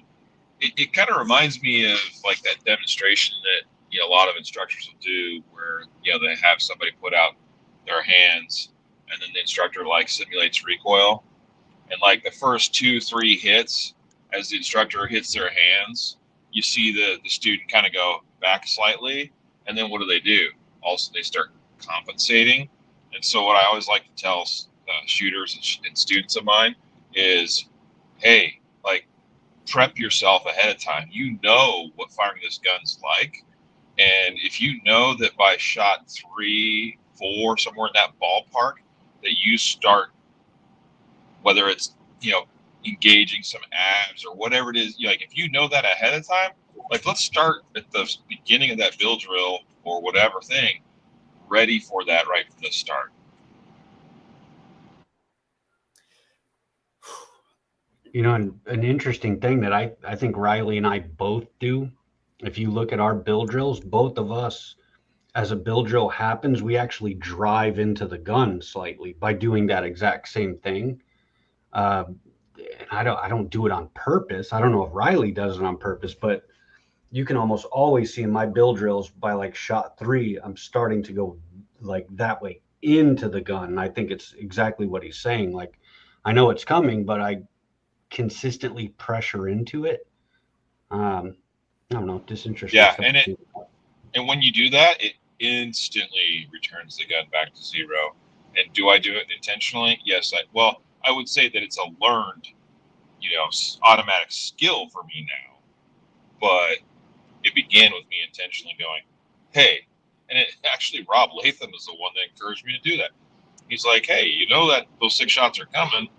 it kind of reminds me of like that demonstration that a lot of instructors will do, where they have somebody put out their hands, and then the instructor like simulates recoil, and like the first 2-3 hits, as the instructor hits their hands, you see the student kind of go back slightly, and then what do? Also, they start compensating. And so what I always like to tell shooters and students of mine is, hey, like, prep yourself ahead of time. You know what firing this gun's like. And if you know that by shot 3, 4, somewhere in that ballpark, that you start, whether it's, engaging some abs or whatever it is, like if you know that ahead of time, like let's start at the beginning of that build drill or whatever thing, ready for that right from the start. An interesting thing that I think Riley and I both do, if you look at our build drills, both of us, as a build drill happens, we actually drive into the gun slightly by doing that exact same thing. I don't do it on purpose. I don't know if Riley does it on purpose, but you can almost always see in my build drills by like shot 3, I'm starting to go like that way into the gun. And I think it's exactly what he's saying. Like, I know it's coming, but I consistently pressure into it. I don't know, just interesting. Yeah, and when you do that, it instantly returns the gun back to 0. And do I do it intentionally? Yes. I would say that it's a learned, automatic skill for me now, but it began with me intentionally going, hey, and actually Rob Latham is the one that encouraged me to do that. He's like, hey, you know that those 6 shots are coming,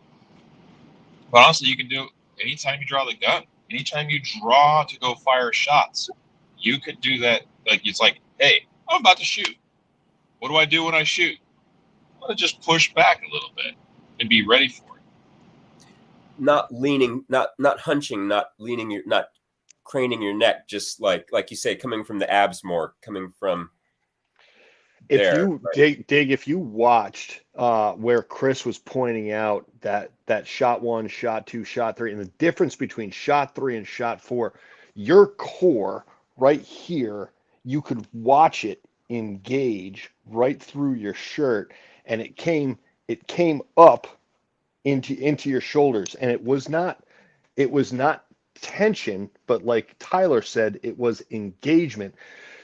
but honestly, you can do it anytime you draw the gun, anytime you draw to go fire shots, you could do that. Like, it's like, hey, I'm about to shoot. What do I do when I shoot? I'm going to just push back a little bit and be ready for it. Not leaning, not hunching, not leaning, not craning your neck, just like you say, coming from the abs more, coming from if there, you right? dig, if you watched where Chris was pointing out that shot 1, shot 2, shot 3, and the difference between shot 3 and shot 4, your core right here, you could watch it engage right through your shirt, and it came up into your shoulders, and it was not tension, but like Tyler said, it was engagement,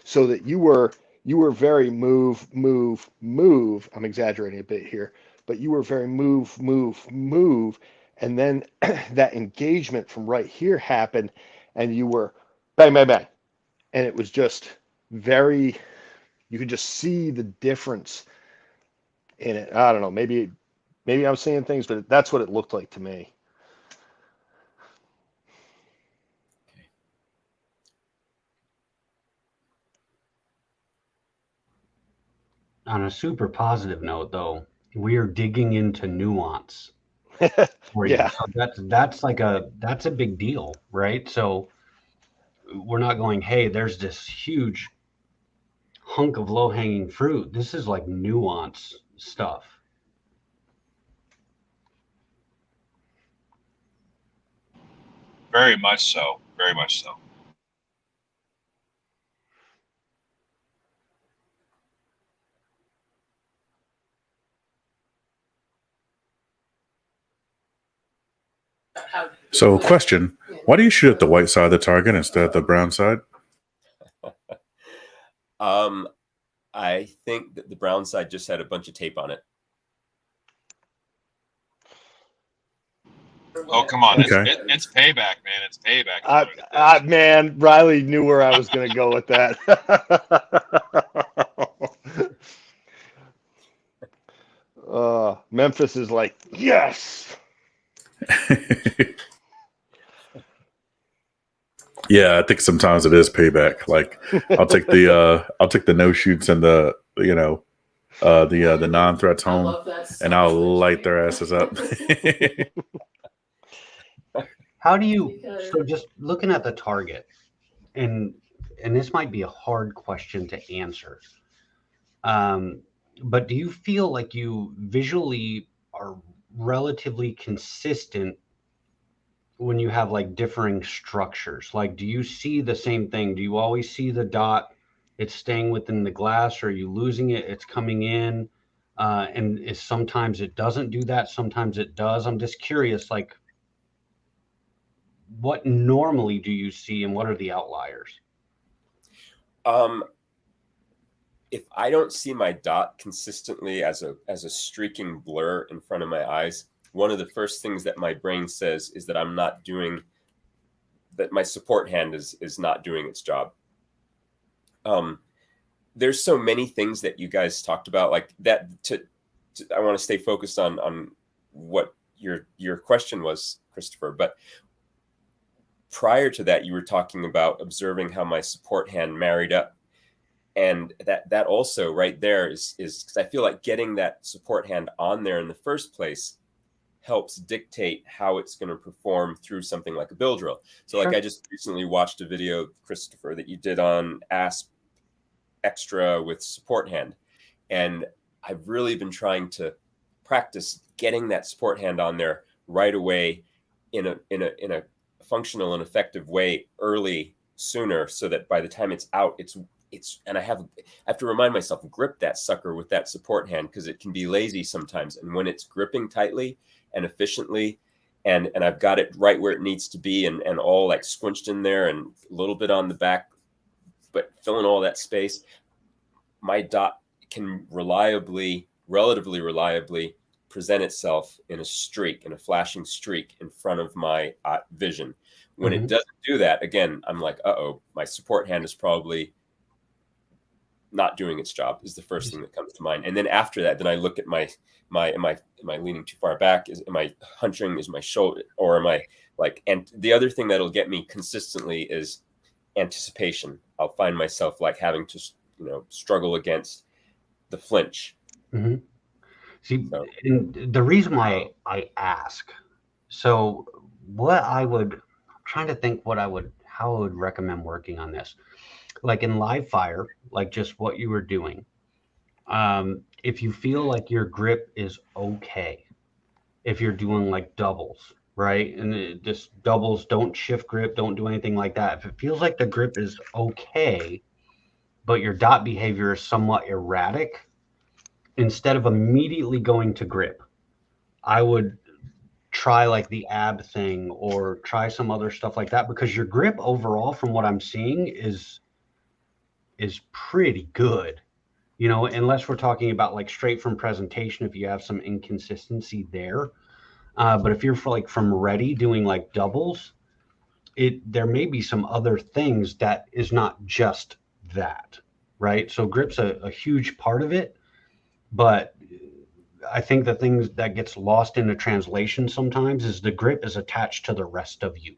so that you were very move. I'm exaggerating a bit here, but you were very move, and then that engagement from right here happened, and you were bang, bang, bang, and it was just very. You could just see the difference in it. I don't know. Maybe I'm seeing things, but that's what it looked like to me. On a super positive note, though, we are digging into nuance for you. Yeah. So that's a big deal, right? So we're not going, hey, there's this huge hunk of low hanging fruit. This is like nuance stuff. Very much so. Very much so. So, question: why do you shoot at the white side of the target instead of the brown side? I think that the brown side just had a bunch of tape on it. Oh, come on. Okay. It's payback, man. It's payback. Man, Riley knew where I was going to go with that. Memphis is like, yes. Yeah, I think sometimes it is payback. Like I'll take the no shoots and the the non threats home, and I'll light their asses up. How do you, so just looking at the target, and this might be a hard question to answer, but do you feel like you visually are relatively consistent when you have like differing structures? Like, do you see the same thing? Do you always see the dot, it's staying within the glass, or are you losing it, it's coming in? And sometimes it doesn't do that, sometimes it does. I'm just curious, like, what normally do you see and what are the outliers? If I don't see my dot consistently as a streaking blur in front of my eyes, one of the first things that my brain says is that I'm not doing, that my support hand is not doing its job. There's so many things that you guys talked about, like that. I want to stay focused on what your question was, Christopher. But prior to that, you were talking about observing how my support hand married up, and that also right there is because I feel like getting that support hand on there in the first place helps dictate how it's going to perform through something like a bill drill. So like I just recently watched a video, Christopher, that you did on ASP extra with support hand, and I've really been trying to practice getting that support hand on there right away in a functional and effective way early, sooner, so that by the time it's out, it's and I have to remind myself, grip that sucker with that support hand, because it can be lazy sometimes, and when it's gripping tightly and efficiently, and I've got it right where it needs to be, and all like squinched in there and a little bit on the back, but filling all that space, my dot can relatively present itself in a flashing streak in front of my vision. When it doesn't do that, again, I'm like, uh-oh, my support hand is probably not doing its job, is the first thing that comes to mind. And then after that, then I look at am I leaning too far back? Am I hunching? Is my shoulder, or am I like, and the other thing that'll get me consistently is anticipation. I'll find myself like having to, struggle against the flinch. Mm-hmm. See, and the reason why I ask, so I'm trying to think how I would recommend working on this. Like in live fire, like just what you were doing. If you feel like your grip is okay, if you're doing like doubles, right? And just doubles, don't shift grip, don't do anything like that. If it feels like the grip is okay, but your dot behavior is somewhat erratic, instead of immediately going to grip, I would try like the ab thing or try some other stuff like that, because your grip overall, from what I'm seeing, is pretty good. You know, unless we're talking about like straight from presentation, if you have some inconsistency there. But if you're from ready doing like doubles, there may be some other things that is not just that, right? So grip's a huge part of it, but I think the things that gets lost in the translation sometimes is the grip is attached to the rest of you.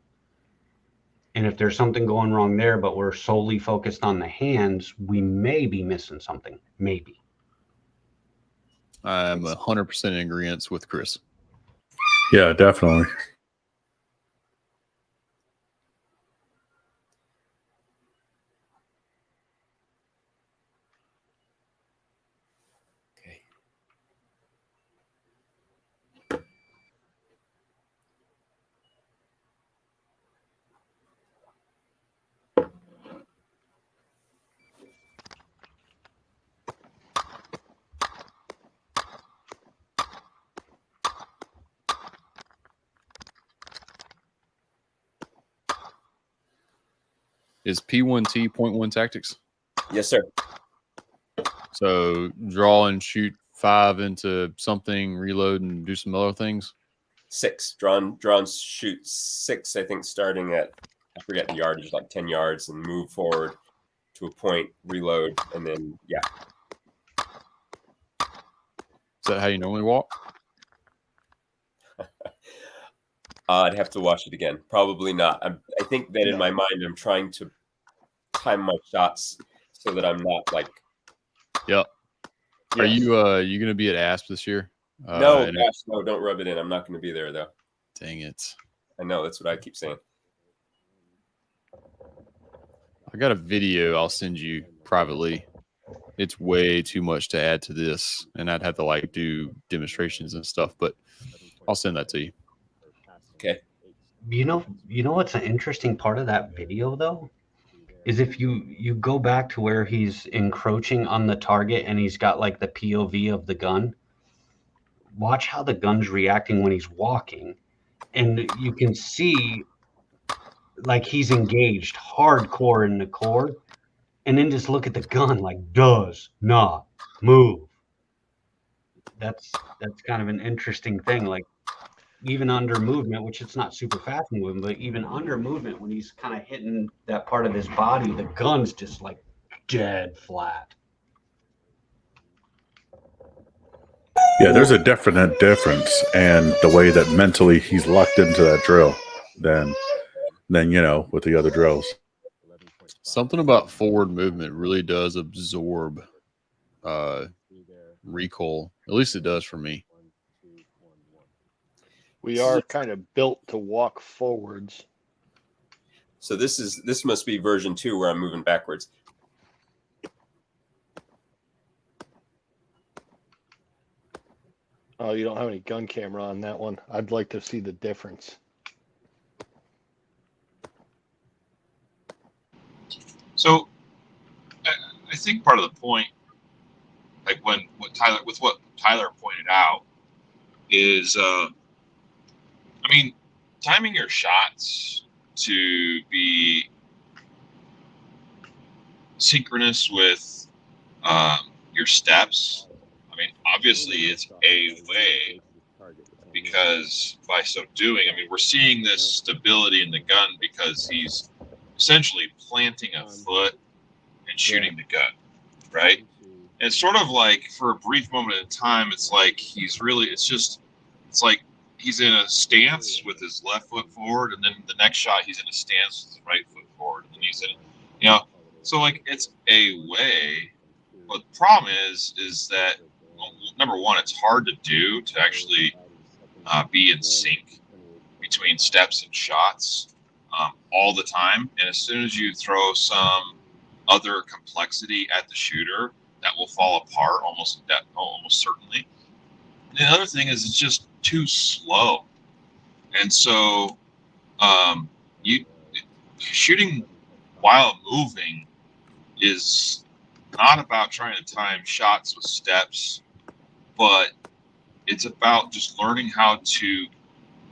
And if there's something going wrong there, but we're solely focused on the hands, we may be missing something. Maybe. I'm 100% in agreement with Chris. Yeah, definitely. Okay. Is P1T point one tactics? Yes, sir. So draw and shoot 5 into something, reload, and do some other things. 6 drawn, shoot 6. I think starting at, I forget the yardage, like 10 yards, and move forward to a point, reload, and then yeah. Is that how you normally walk? I'd have to watch it again. Probably not. I think that in my mind, I'm trying to time my shots so that I'm not like. Yep. Yes. Are you going to be at ASP this year? No, gosh, no, don't rub it in. I'm not going to be there though. Dang it. I know, that's what I keep saying. I got a video I'll send you privately. It's way too much to add to this, and I'd have to like do demonstrations and stuff, but I'll send that to you. Okay. You know what's an interesting part of that video though? Is if you go back to where he's encroaching on the target and he's got like the POV of the gun. Watch how the gun's reacting when he's walking. And you can see like he's engaged hardcore in the core. And then just look at the gun, like does not move. That's kind of an interesting thing. Like even under movement, which it's not super fast moving, but even under movement, when he's kind of hitting that part of his body, the gun's just like dead flat. Yeah, there's a definite difference, and the way that mentally he's locked into that drill than with the other drills. Something about forward movement really does absorb recoil. At least it does for me. We are kind of built to walk forwards. So this must be version 2 where I'm moving backwards. Oh, you don't have any gun camera on that one. I'd like to see the difference. So I think part of the point, like what Tyler pointed out, is timing your shots to be synchronous with your steps. I mean, obviously it's a way, because by so doing, we're seeing this stability in the gun because he's essentially planting a foot and shooting the gun, right? And it's sort of like for a brief moment in time, it's like it's like he's in a stance with his left foot forward, and then the next shot he's in a stance with his right foot forward, and then he's in, so like it's a way. But the problem is that, well, number one, it's hard to do to actually be in sync between steps and shots all the time. And as soon as you throw some other complexity at the shooter, that will fall apart almost certainly. And the other thing is it's just too slow. And so shooting while moving is not about trying to time shots with steps, but it's about just learning how to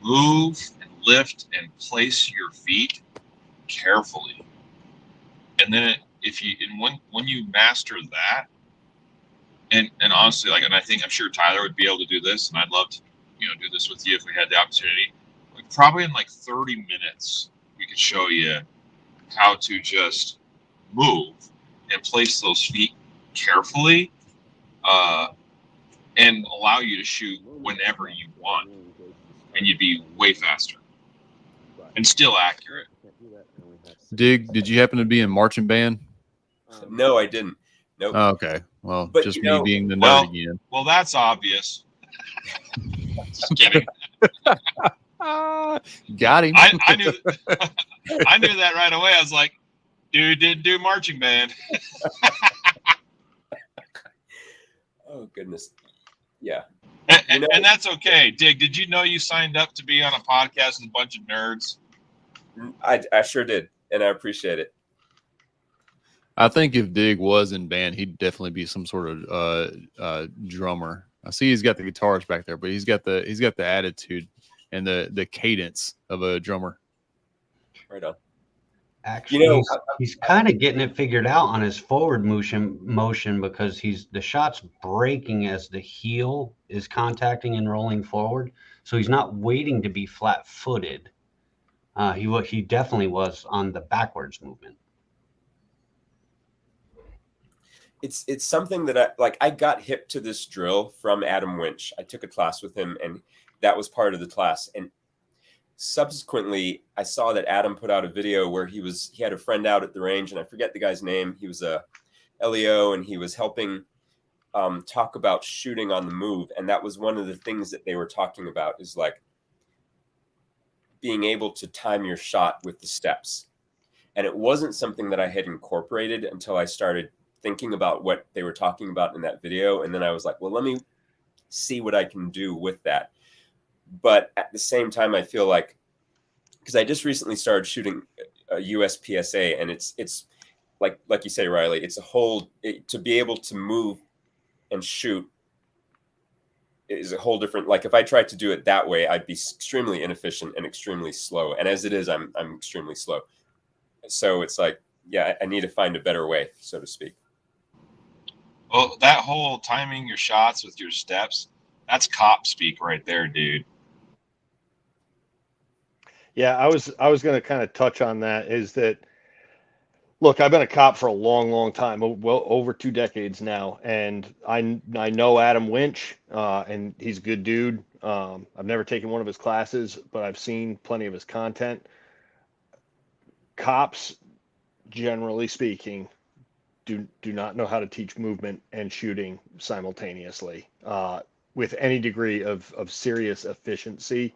move and lift and place your feet carefully. And then when you master that, and honestly, like, and I'm sure Tyler would be able to do this, and I'd love to, do this with you if we had the opportunity. Like, probably in like 30 minutes, we could show you how to just move and place those feet carefully, and allow you to shoot whenever you want, and you'd be way faster and still accurate. Dig, did you happen to be in marching band? No, I didn't. Nope. Oh, okay. Well, But, just you me know, being the nerd again. Well, that's obvious. Just kidding. Got him. I knew I knew that right away. I was like, dude didn't do marching band. Oh goodness. Yeah. And that's okay. Dig, did you know you signed up to be on a podcast with a bunch of nerds? I sure did, and I appreciate it. I think if Dig was in band, he'd definitely be some sort of drummer. I see he's got the guitars back there, but he's got the attitude and the cadence of a drummer. Right on. Actually, he's kind of getting it figured out on his forward motion because the shot's breaking as the heel is contacting and rolling forward. So he's not waiting to be flat-footed. He definitely was on the backwards movement. It's something that I got hip to this drill from Adam Winch. I took a class with him, and that was part of the class. And subsequently, I saw that Adam put out a video where he had a friend out at the range, and I forget the guy's name. He was a LEO, and he was helping talk about shooting on the move. And that was one of the things that they were talking about, is like being able to time your shot with the steps. And it wasn't something that I had incorporated until I started thinking about what they were talking about in that video. And then I was like, well, let me see what I can do with that. But at the same time, I feel like, because I just recently started shooting a USPSA, and it's like you say, Riley, it's to be able to move and shoot is a whole different, like if I tried to do it that way, I'd be extremely inefficient and extremely slow. And as it is, I'm extremely slow. So it's like, yeah, I need to find a better way, so to speak. Well, that whole timing your shots with your steps, that's cop speak right there, dude. Yeah, I was going to kind of touch on that, is that, look, I've been a cop for a long, long time, well over 2 decades now, and I know Adam Winch, and he's a good dude. I've never taken one of his classes, but I've seen plenty of his content. Cops, generally speaking, do not know how to teach movement and shooting simultaneously with any degree of serious efficiency.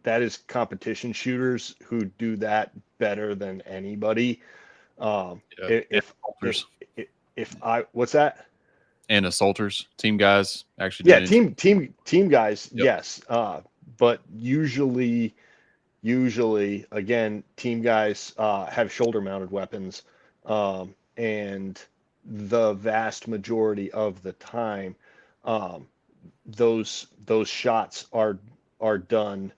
That is competition shooters who do that better than anybody. If what's that? And assaulters, team guys, actually. Yeah, team guys, yep. Yes. But usually, again, team guys have shoulder mounted weapons. And the vast majority of the time, those shots are done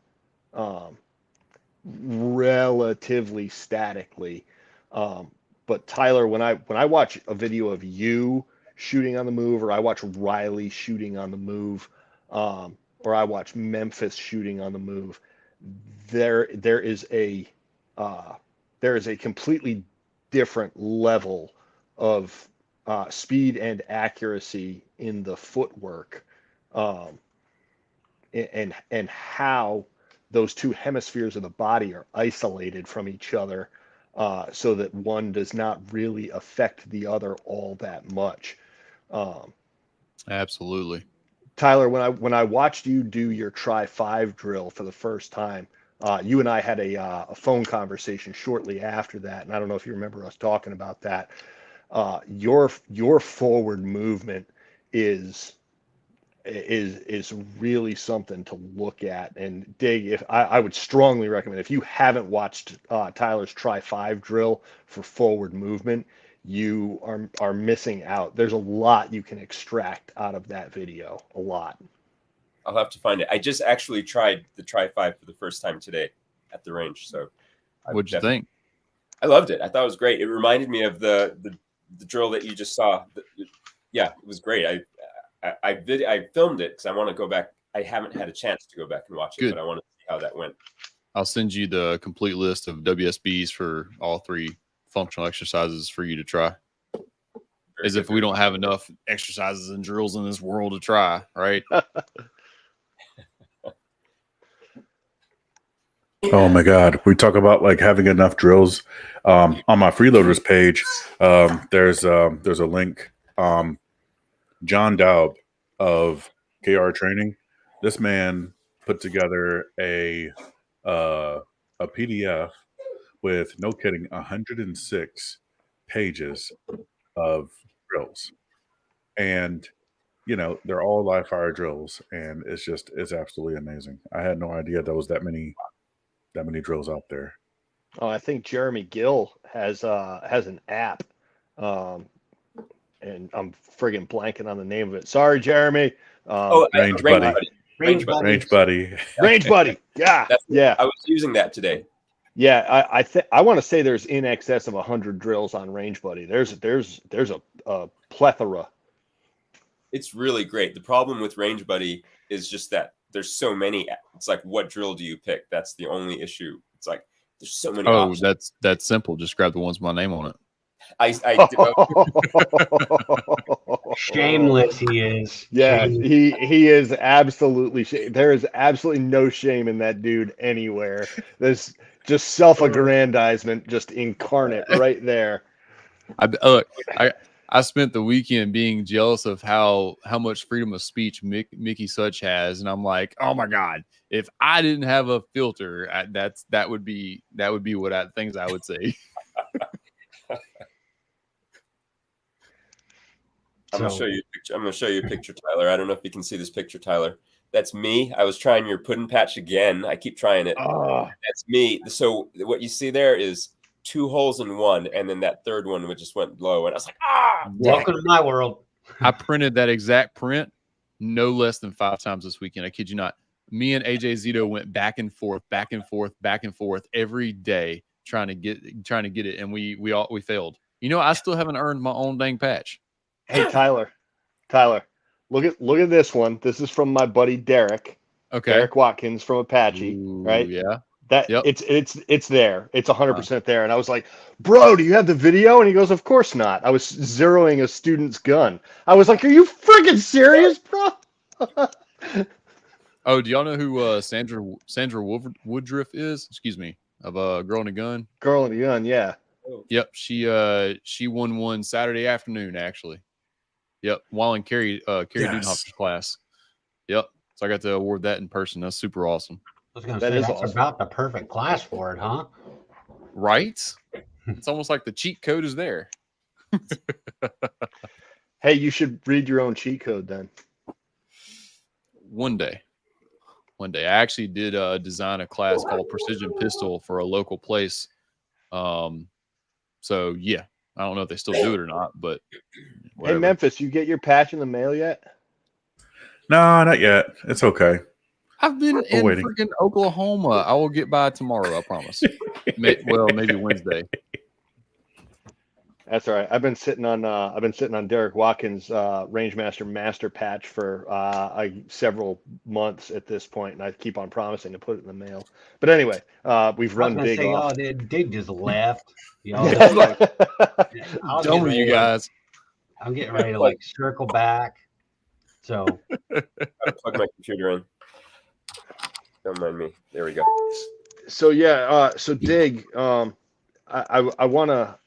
relatively statically. But Tyler, when I watch a video of you shooting on the move, or I watch Riley shooting on the move, or I watch Memphis shooting on the move, there is a completely different level of speed and accuracy in the footwork, and how those two hemispheres of the body are isolated from each other, so that one does not really affect the other all that much. Absolutely. Tyler, when I watched you do your try 5 drill for the first time, you and I had a phone conversation shortly after that, and I don't know if you remember us talking about that. Your forward movement is really something to look at and dig. If I would strongly recommend, if you haven't watched Tyler's try 5 drill for forward movement, you are missing out. There's a lot you can extract out of that video, a lot. I'll have to find it. I just actually tried the Tri-5 for the first time today at the range. So What'd you think? I loved it. I thought it was great. It reminded me of the drill that you just saw. Yeah, it was great. I filmed it because I want to go back. I haven't had a chance to go back and watch it, Good. but I want to see how that went. I'll send you the complete list of WSBs for all 3 functional exercises for you to try. As if we don't have enough exercises and drills in this world to try, right? Oh my God. We talk about like having enough drills. On my freeloaders page, there's a link. John Daub of KR Training. This man put together a PDF with, no kidding, 106 pages of drills. And you know, they're all live fire drills, and it's absolutely amazing. I had no idea there was that many drills out there. Oh, I think Jeremy Gill has an app, and I'm friggin' blanking on the name of it. Sorry, Jeremy. Range Buddy. Range Buddy. Range Buddy. Range Buddy. Yeah, yeah, I was using that today. yeah. I want to say there's in excess of 100 drills on Range Buddy. There's a plethora. It's really great. The problem with Range Buddy is just that there's so many. It's like, what drill do you pick? That's the only issue. It's like there's so many. Oh, options. that's simple. Just grab the ones with my name on it. Shameless he is. Yeah, Shameless. he is absolutely. There is absolutely no shame in that dude anywhere. There's just self-aggrandizement, just incarnate right there. I spent the weekend being jealous of how much freedom of speech Mickey Such has, and I'm like, oh my God, if I didn't have a filter, that would be what things I would say. I'm gonna show you a picture. I'm gonna show you a picture, Tyler. I don't know if you can see this picture, Tyler. That's me. I was trying your pudding patch again. I keep trying it. That's me. So what you see there is 2 holes in one, and then that third one which just went low. And I was like, Welcome to my world. I printed that exact print no less than 5 times this weekend. I kid you not. Me and AJ Zito went back and forth every day trying to get it, and we failed. You know, I still haven't earned my own dang patch. Hey, Tyler, look at this one. This is from my buddy Derek. Okay. Derek Watkins from Apache, right? Yeah. That it's there. It's 100% there. And I was like, bro, do you have the video? And he goes, of course not. I was zeroing a student's gun. I was like, are you freaking serious, bro? Oh, do y'all know who Sandra Woodruff is? Excuse me, of Girl in a Gun. Girl in a Gun, yeah. Yep, she won one Saturday afternoon actually. Yep, while in Carrie Dudenhofer's class. Yep, so I got to award that in person. That's super awesome. I was going to say that's awesome. About the perfect class for it, huh? Right? It's almost like the cheat code is there. Hey, you should read your own cheat code then. One day. I actually did design a class called Precision Pistol for a local place. So yeah, I don't know if they still do it or not, but whatever. Hey Memphis, you get your patch in the mail yet? No, not yet. It's okay. I've been in freaking Oklahoma. I will get by tomorrow, I promise. Well, maybe Wednesday. That's all right. I've been sitting on Derek Watkins' Rangemaster Master patch for several months at this point, and I keep on promising to put it in the mail. But anyway, we've run Dig off. Oh, Dig just left. Done with you guys. I'm getting ready to like circle back. So gotta plug my computer in. Don't mind me. There we go. So yeah, so Dig. I want to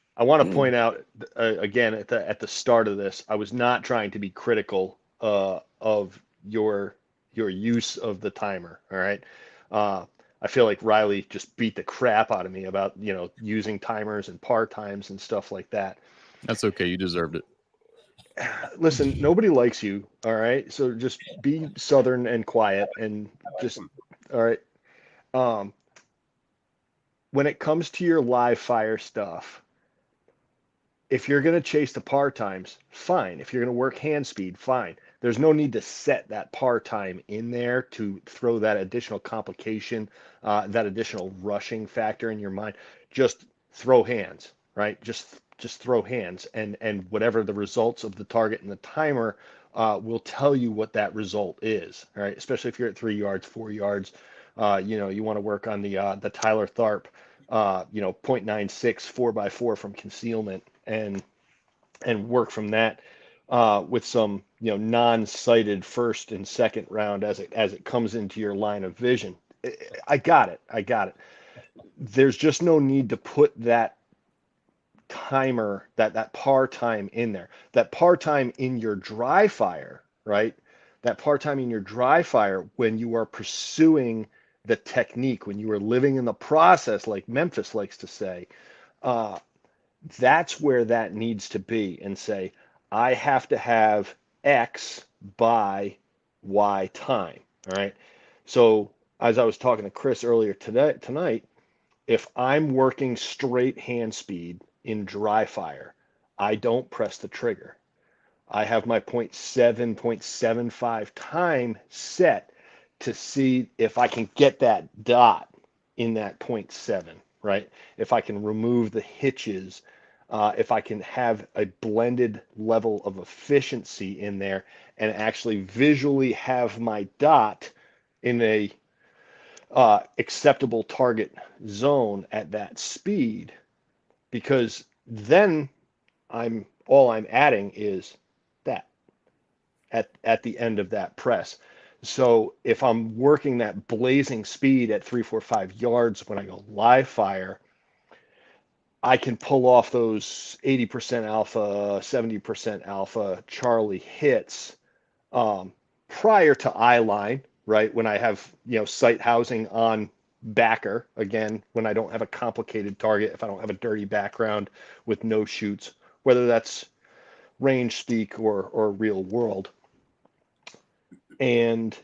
point out again at the start of this, I was not trying to be critical of your use of the timer. All right. I feel like Riley just beat the crap out of me about, using timers and par times and stuff like that. That's okay. You deserved it. Listen, nobody likes you. All right. So just be Southern and quiet and just, all right. When it comes to your live fire stuff, if you're going to chase the par times, fine. If you're going to work hand speed, fine. There's no need to set that par time in there to throw that additional complication, that additional rushing factor in your mind. Just throw hands, right? Just throw hands, and whatever the results of the target and the timer will tell you what that result is. All right, especially if you're at 3 yards, 4 yards. You want to work on the Tyler Tharp, 0.96 4x4 from concealment, and work from that with some non-sighted first and second round as it comes into your line of vision. I got it. There's just no need to put that timer, that par time in there. That par time in your dry fire, right? That par time in your dry fire when you are pursuing the technique, when you are living in the process, like Memphis likes to say, that's where that needs to be, and say, I have to have X by Y time. All right. So as I was talking to Chris earlier tonight, if I'm working straight hand speed in dry fire, I don't press the trigger. I have my 0.7, 0.75 time set to see if I can get that dot in that 0.7, right? If I can remove the hitches, if I can have a blended level of efficiency in there and actually visually have my dot in a acceptable target zone at that speed, because then all I'm adding is that at the end of that press. So if I'm working that blazing speed at 3, 4, 5 yards when I go live fire, I can pull off those 80% alpha, 70% alpha Charlie hits prior to eye line, right? When I have sight housing on backer, again, when I don't have a complicated target, if I don't have a dirty background with no shoots, whether that's range speak or real world. And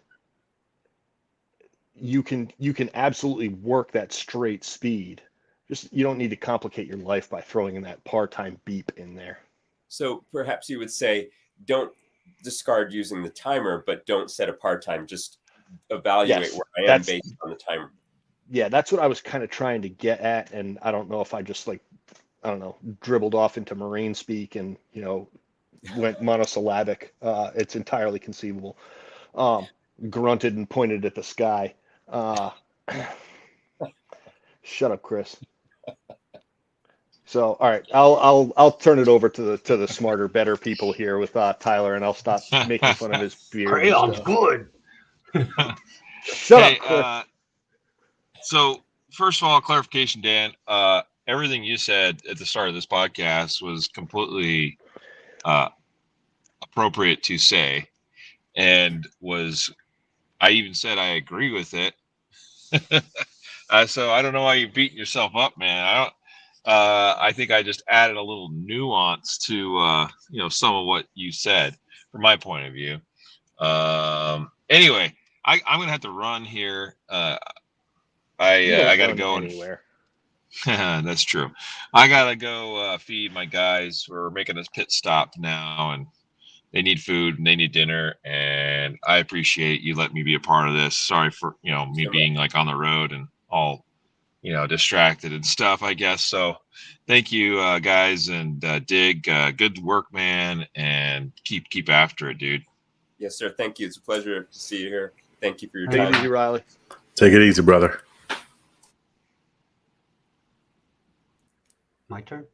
you can absolutely work that straight speed. Just you don't need to complicate your life by throwing in that part-time beep in there. So perhaps you would say, don't discard using the timer, but don't set a part-time. Just evaluate where I am based on the timer. Yeah, that's what I was kind of trying to get at, and I don't know if I just dribbled off into Marine speak and went monosyllabic. It's entirely conceivable. Grunted and pointed at the sky. Shut up, Chris. So, all right, I'll turn it over to the smarter, better people here with Tyler, and I'll stop making fun of his beard. Crayon's good. Shut up, Chris. So, first of all, clarification, Dan. Everything you said at the start of this podcast was completely appropriate to say, and I even said I agree with it. So I don't know why you're beating yourself up, man. I think I just added a little nuance to some of what you said from my point of view. Anyway, I'm gonna have to run here. I gotta go anywhere. That's true. I gotta go feed my guys. We're making a pit stop now, and they need food and they need dinner. And I appreciate you letting me be a part of this. Sorry for me being like on the road and all distracted and stuff, I guess. So thank you guys, and Dig, good work, man, and keep after it, dude. Yes, sir. Thank you. It's a pleasure to see you here. Thank you for your Take time. it easy, Riley. Take it easy, brother. My turn?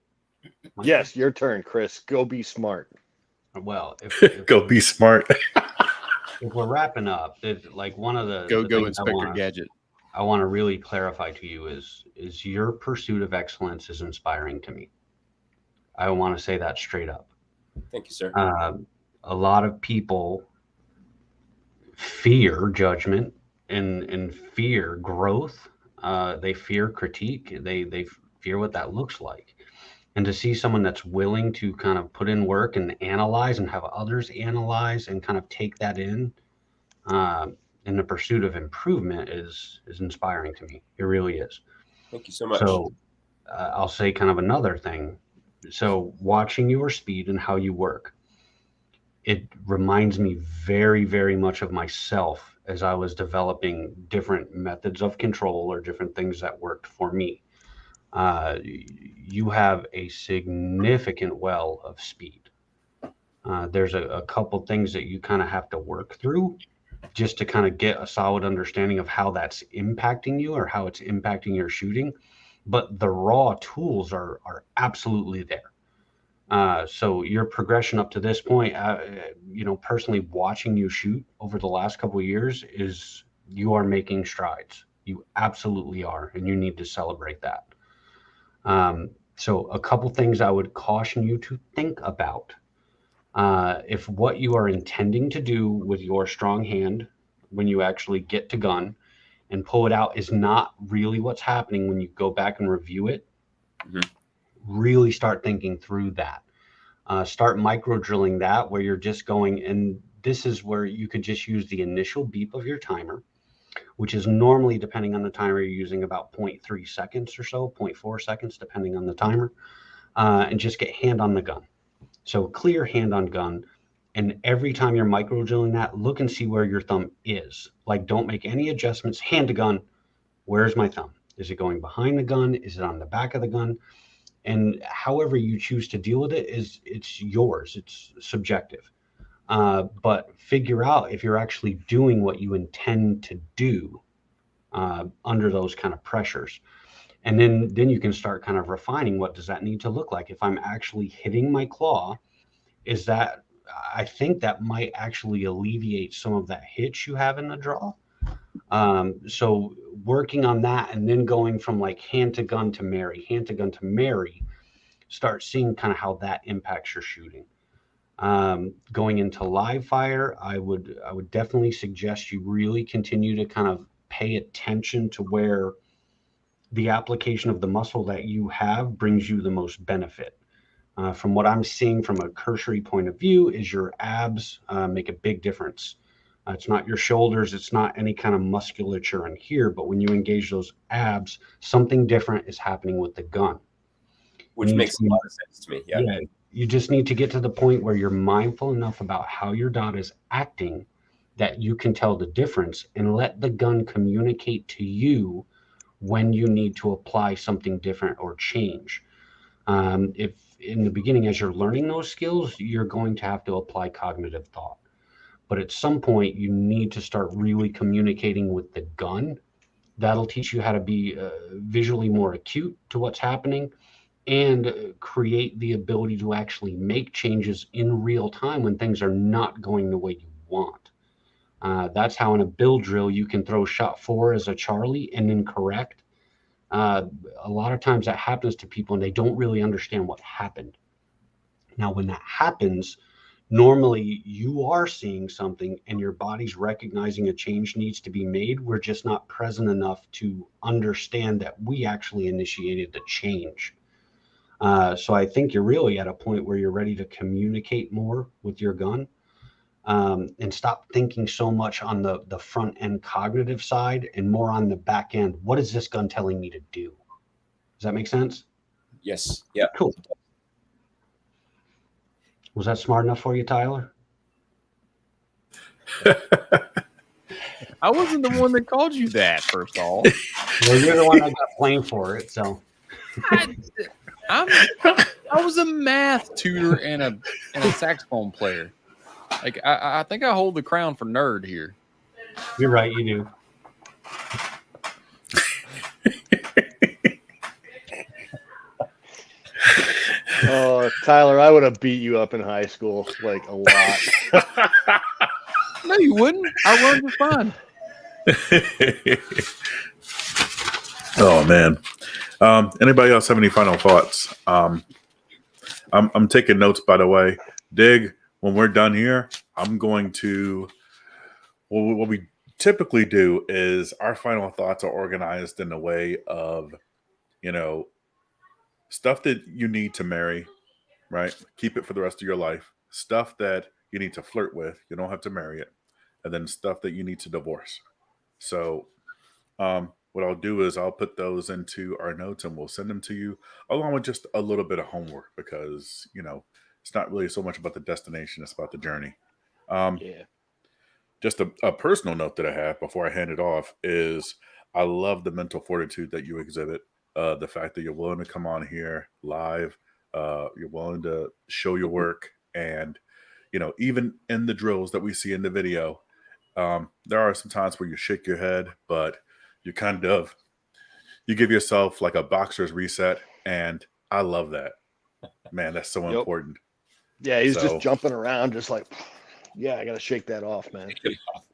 Yes, your turn, Chris. Go be smart. Well, if Go be smart. if we're wrapping up, like one of the Go things Inspector Gadget. I want to really clarify to you is your pursuit of excellence is inspiring to me. I want to say that straight up. Thank you, sir. A lot of people fear judgment and fear growth. They fear critique. They fear what that looks like. And to see someone that's willing to kind of put in work and analyze and have others analyze and kind of take that in the pursuit of improvement is inspiring to me. It really is. Thank you so much. So I'll say kind of another thing. So watching your speed and how you work, it reminds me very, very much of myself as I was developing different methods of control or different things that worked for me. You have a significant well of speed. There's a couple things that you kind of have to work through just to kind of get a solid understanding of how that's impacting you or how it's impacting your shooting. But the raw tools are absolutely there. So your progression up to this point, personally watching you shoot over the last couple of years is you are making strides. You absolutely are, and you need to celebrate that. So a couple things I would caution you to think about. If what you are intending to do with your strong hand when you actually get to gun and pull it out is not really what's happening when you go back and review it, really start thinking through that. Start micro drilling that where you're just going, and this is where you could just use the initial beep of your timer, which is normally, depending on the timer, you're using about 0.3 seconds or so, 0.4 seconds, depending on the timer, and just get hand on the gun. So clear hand on gun. And every time you're micro drilling that, look and see where your thumb is. Like, don't make any adjustments. Hand to gun. Where's my thumb? Is it going behind the gun? Is it on the back of the gun? And however you choose to deal with it it's yours. It's subjective. But figure out if you're actually doing what you intend to do under those kind of pressures. And then you can start kind of refining what does that need to look like. If I'm actually hitting my claw, is that, I think that might actually alleviate some of that hitch you have in the draw. So working on that and then going from like hand to gun to marry, start seeing kind of how that impacts your shooting. Going into live fire, I would definitely suggest you really continue to kind of pay attention to where the application of the muscle that you have brings you the most benefit. From what I'm seeing from a cursory point of view is your abs make a big difference. It's not your shoulders, it's not any kind of musculature in here, but when you engage those abs, something different is happening with the gun. Which makes a lot of sense to me. Yeah. You just need to get to the point where you're mindful enough about how your dot is acting that you can tell the difference and let the gun communicate to you when you need to apply something different or change. If in the beginning, as you're learning those skills, you're going to have to apply cognitive thought. But at some point, you need to start really communicating with the gun. That'll teach you how to be visually more acute to what's happening and create the ability to actually make changes in real time when things are not going the way you want. That's how in a build drill, you can throw shot 4 as a Charlie and then correct. A lot of times that happens to people and they don't really understand what happened. Now, when that happens, normally you are seeing something and your body's recognizing a change needs to be made. We're just not present enough to understand that we actually initiated the change. So I think you're really at a point where you're ready to communicate more with your gun and stop thinking so much on the front end cognitive side and more on the back end. What is this gun telling me to do? Does that make sense? Yes. Yeah. Cool. Was that smart enough for you, Tyler? I wasn't the one that called you that, first of all. Well, you're the one that got blamed for it, so. I was a math tutor and a saxophone player. Like I think I hold the crown for nerd here. You're right, you do. Oh, Tyler, I would have beat you up in high school like a lot. No, you wouldn't. I run for fun. Oh man. Anybody else have any final thoughts? I'm taking notes, by the way. Dig, when we're done here, I'm going to. Well, what we typically do is our final thoughts are organized in the way of, stuff that you need to marry, right? Keep it for the rest of your life. Stuff that you need to flirt with. You don't have to marry it. And then stuff that you need to divorce. So what I'll do is I'll put those into our notes and we'll send them to you along with just a little bit of homework because, It's not really so much about the destination; it's about the journey. Yeah. Just a personal note that I have before I hand it off is I love the mental fortitude that you exhibit. The fact that you're willing to come on here live, you're willing to show your work, and even in the drills that we see in the video, there are some times where you shake your head, but you you give yourself like a boxer's reset, and I love that. Man, that's so Yep. important. Yeah, he's just So jumping around, just like, yeah, I got to shake that off, man.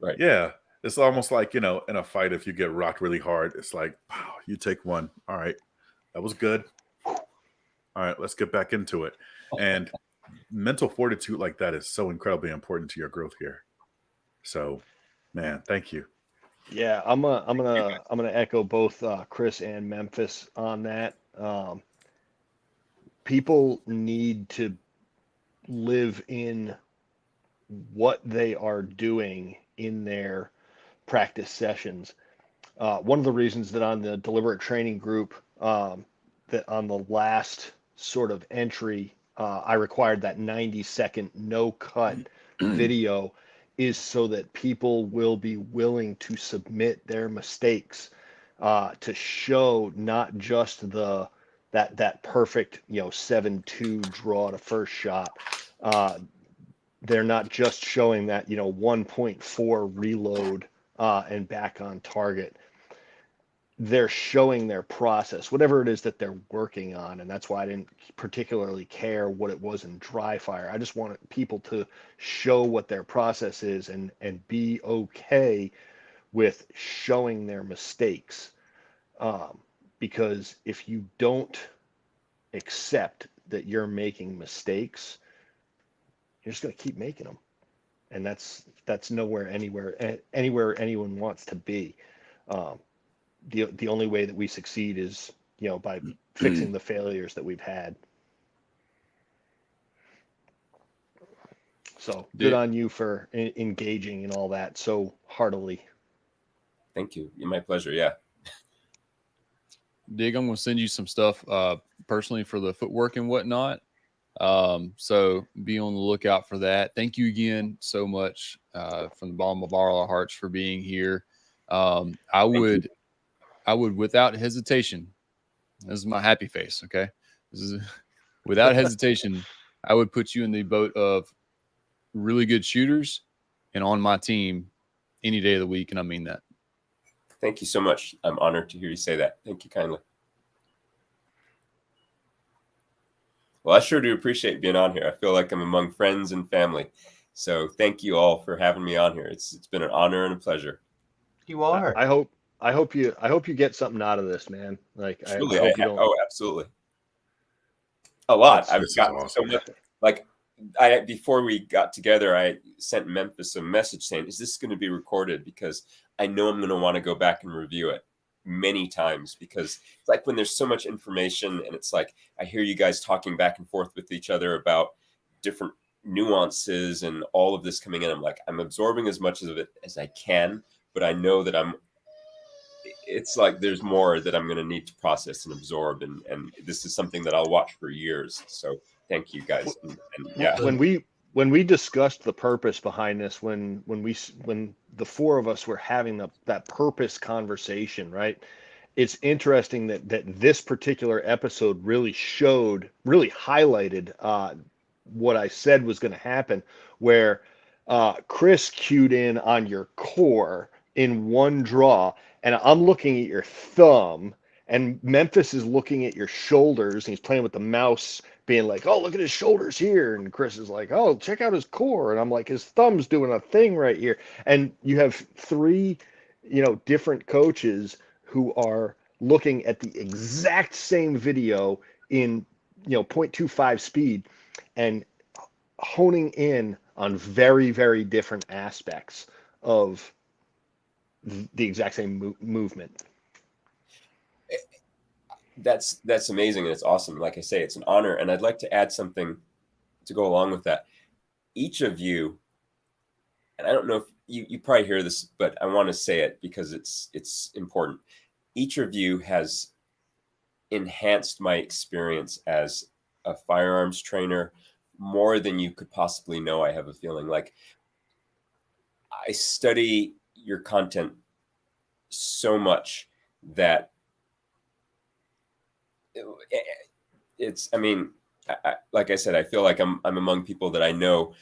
Right. yeah, it's almost like in a fight, if you get rocked really hard, it's like, wow, you take one. All right, that was good. All right, let's get back into it. And mental fortitude like that is so incredibly important to your growth here. So, man, thank you. Yeah, I'm gonna echo both Chris and Memphis on that. People need to live in what they are doing in their practice sessions. One of the reasons that on the deliberate training group, that on the last sort of entry, I required that 90-second no cut video is so that people will be willing to submit their mistakes, to show not just that perfect 7-2 draw to first shot. They're not just showing that 1.4 reload and back on target. They're showing their process, whatever it is that they're working on. And that's why I didn't particularly care what it was in dry fire. I just wanted people to show what their process is and be okay with showing their mistakes. Because if you don't accept that you're making mistakes, you're just going to keep making them. And that's nowhere, anywhere anyone wants to be. The only way that we succeed is by fixing the failures that we've had. So good on you for engaging in all that so heartily. Thank you. My pleasure. Yeah. Dig, I'm going to send you some stuff personally for the footwork and whatnot. So be on the lookout for that. Thank you again so much from the bottom of all our hearts for being here. I would, without hesitation, this is my happy face. Okay. Without hesitation, I would put you in the boat of really good shooters and on my team any day of the week. And I mean that. Thank you so much. I'm honored to hear you say that. Thank you kindly. Well, I sure do appreciate being on here. I feel like I'm among friends and family. So thank you all for having me on here. It's been an honor and a pleasure. You are. I hope you get something out of this, man. Like Truly, I hope you don't. Oh, absolutely. A lot. I've This is gotten awesome. so much. Like before we got together, I sent Memphis a message saying, "Is this going to be recorded?" Because I know I'm going to want to go back and review it many times, because it's like when there's so much information and it's like I hear you guys talking back and forth with each other about different nuances and all of this coming in. I'm like, I'm absorbing as much of it as I can, but I know that it's like there's more that I'm going to need to process and absorb, and this is something that I'll watch for years. So thank you guys. And yeah, When we discussed the purpose behind this, when the four of us were having that purpose conversation, right? It's interesting that this particular episode really highlighted what I said was going to happen, where Chris cued in on your core in one draw, and I'm looking at your thumb, and Memphis is looking at your shoulders, and he's playing with the mouse, being like, oh, look at his shoulders here. And Chris is like, oh, check out his core. And I'm like, his thumb's doing a thing right here. And you have three, different coaches who are looking at the exact same video in, 0.25 speed and honing in on very, very different aspects of the exact same movement. that's amazing, and it's awesome. Like I say, it's an honor, and I'd like to add something to go along with that. Each of you, and I don't know if you probably hear this, but I want to say it because it's important. Each of you has enhanced my experience as a firearms trainer, more than you could possibly know. I have a feeling like I study your content so much that it's, I mean, like I said, I feel like I'm among people that I know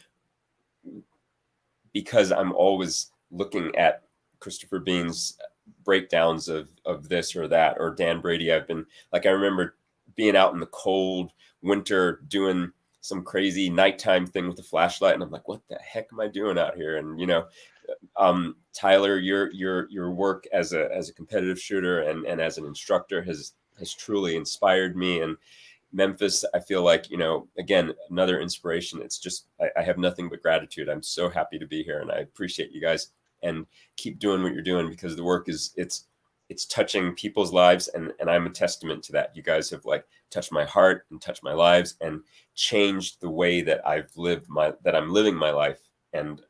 because I'm always looking at Christopher Bean's breakdowns of this or that, or Dan Brady. I've been like, I remember being out in the cold winter doing some crazy nighttime thing with a flashlight, and I'm like, what the heck am I doing out here? And you know, Tyler, your work as a competitive shooter and as an instructor has truly inspired me. And Memphis, I feel like, you know, again, another inspiration. It's just, I have nothing but gratitude. I'm so happy to be here, and I appreciate you guys, and keep doing what you're doing, because the work is, it's touching people's lives. And I'm a testament to that. You guys have like touched my heart and touched my lives and changed the way that I'm living my life. And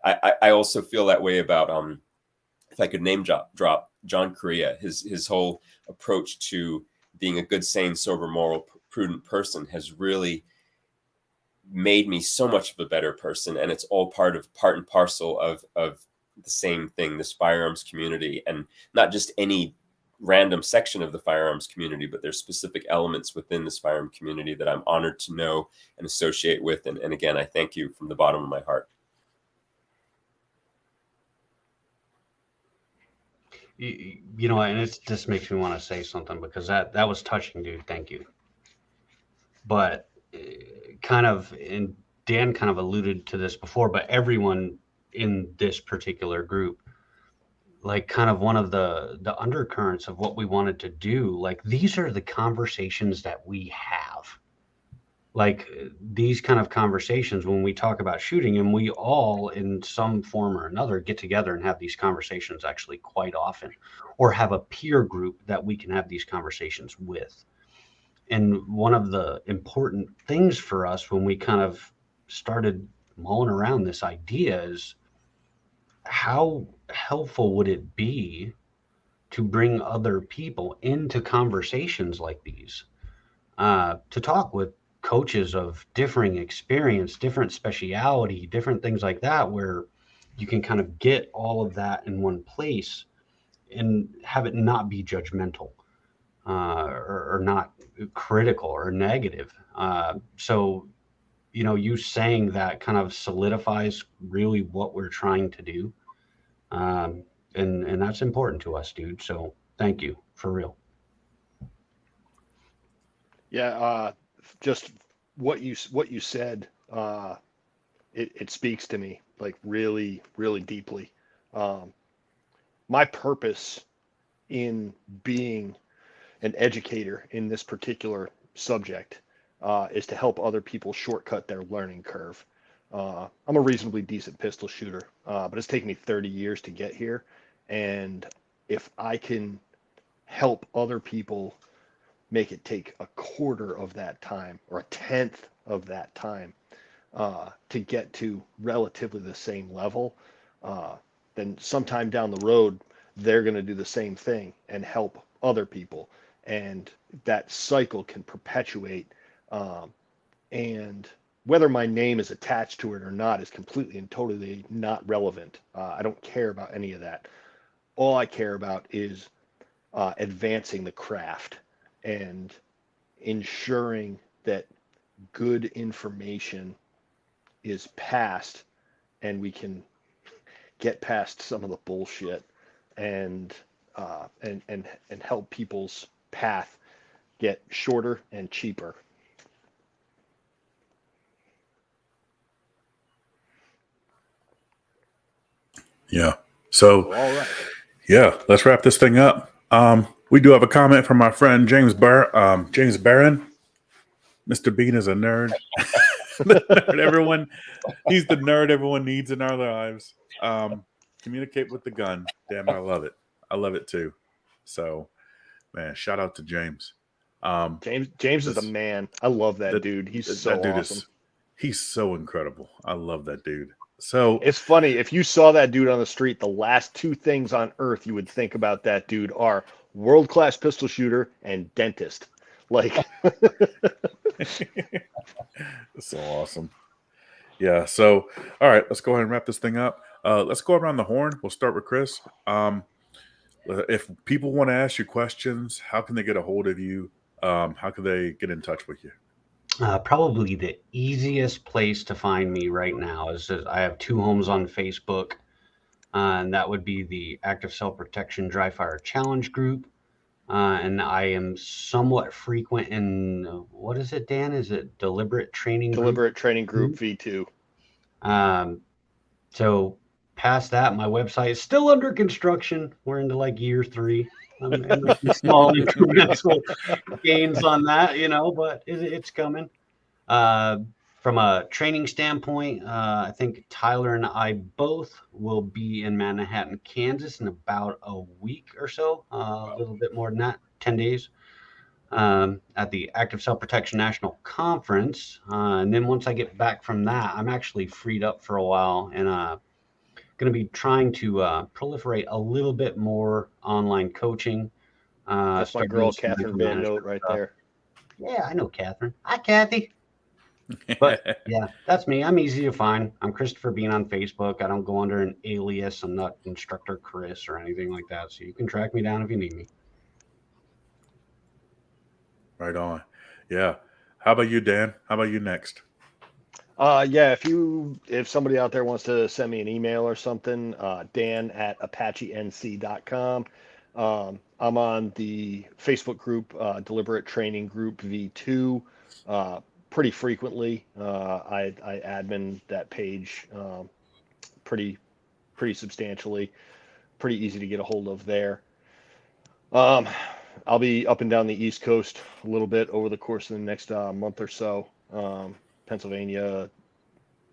I also feel that way about, if I could name drop John Correa, his whole approach to being a good, sane, sober, moral, prudent person has really made me so much of a better person. And it's all part and parcel of the same thing, this firearms community, and not just any random section of the firearms community, but there's specific elements within this firearm community that I'm honored to know and associate with. And again, I thank you from the bottom of my heart. You know, and it just makes me want to say something, because that was touching, dude. Thank you. But kind of, and Dan kind of alluded to this before, but everyone in this particular group, like kind of one of the undercurrents of what we wanted to do, like these are the conversations that we have. Like these kind of conversations when we talk about shooting, and we all in some form or another get together and have these conversations actually quite often, or have a peer group that we can have these conversations with. And one of the important things for us when we kind of started mulling around this idea is, how helpful would it be to bring other people into conversations like these, to talk with coaches of differing experience, different speciality, different things like that, where you can kind of get all of that in one place and have it not be judgmental, or not critical or negative. So, you know, you saying that kind of solidifies really what we're trying to do. And that's important to us, dude. So thank you, for real. Yeah, just what you said, it speaks to me like really, really deeply. My purpose in being an educator in this particular subject is to help other people shortcut their learning curve. I'm a reasonably decent pistol shooter, but it's taken me 30 years to get here. And if I can help other people make it take a quarter of that time or a tenth of that time to get to relatively the same level, then sometime down the road, they're going to do the same thing and help other people. And that cycle can perpetuate. And whether my name is attached to it or not is completely and totally not relevant. I don't care about any of that. All I care about is advancing the craft and ensuring that good information is passed, and we can get past some of the bullshit and help people's path get shorter and cheaper. Yeah. So, All right. yeah, let's wrap this thing up. We do have a comment from my friend James Barron. Mr. Bean is a nerd. He's the nerd everyone needs in our lives. Communicate with the gun. Damn, I love it. I love it too. So, man, shout out to James. James is a man. I love that dude. He's so awesome. He's so incredible. I love that dude. So it's funny, if you saw that dude on the street, the last two things on earth you would think about that dude are world-class pistol shooter and dentist. Like So awesome. Yeah. So, all right, let's go ahead and wrap this thing up. Let's go around the horn. We'll start with Chris. If people want to ask you questions, how can they get a hold of you? How can they get in touch with you? Probably the easiest place to find me right now is that I have two homes on Facebook, and that would be the Active Self Protection Dry Fire Challenge group. And I am somewhat frequent in what is it, Dan? Is it Deliberate Training Group? Deliberate Training Group V2. So past that, my website is still under construction. We're into like year 3. I'm making small incremental gains on that, but it's coming. From a training standpoint, I think Tyler and I both will be in Manhattan, Kansas in about a week or so, a little bit more than that, 10 days, at the Active Self Protection National Conference. And then once I get back from that, I'm actually freed up for a while and going to be trying to proliferate a little bit more online coaching. That's my girl, Catherine Van Note, right there. Yeah, I know Catherine. Hi, Kathy. But yeah, that's me. I'm easy to find. I'm Christopher Bean on Facebook. I don't go under an alias. I'm not Instructor Chris or anything like that. So you can track me down if you need me. Right on. Yeah. How about you, Dan? How about you next? Yeah, if somebody out there wants to send me an email or something, dan@apacheNC.com. I'm on the Facebook group, Deliberate Training Group V2, pretty frequently. I admin that page pretty substantially. Pretty easy to get a hold of there. I'll be up and down the East Coast a little bit over the course of the next month or so. Pennsylvania,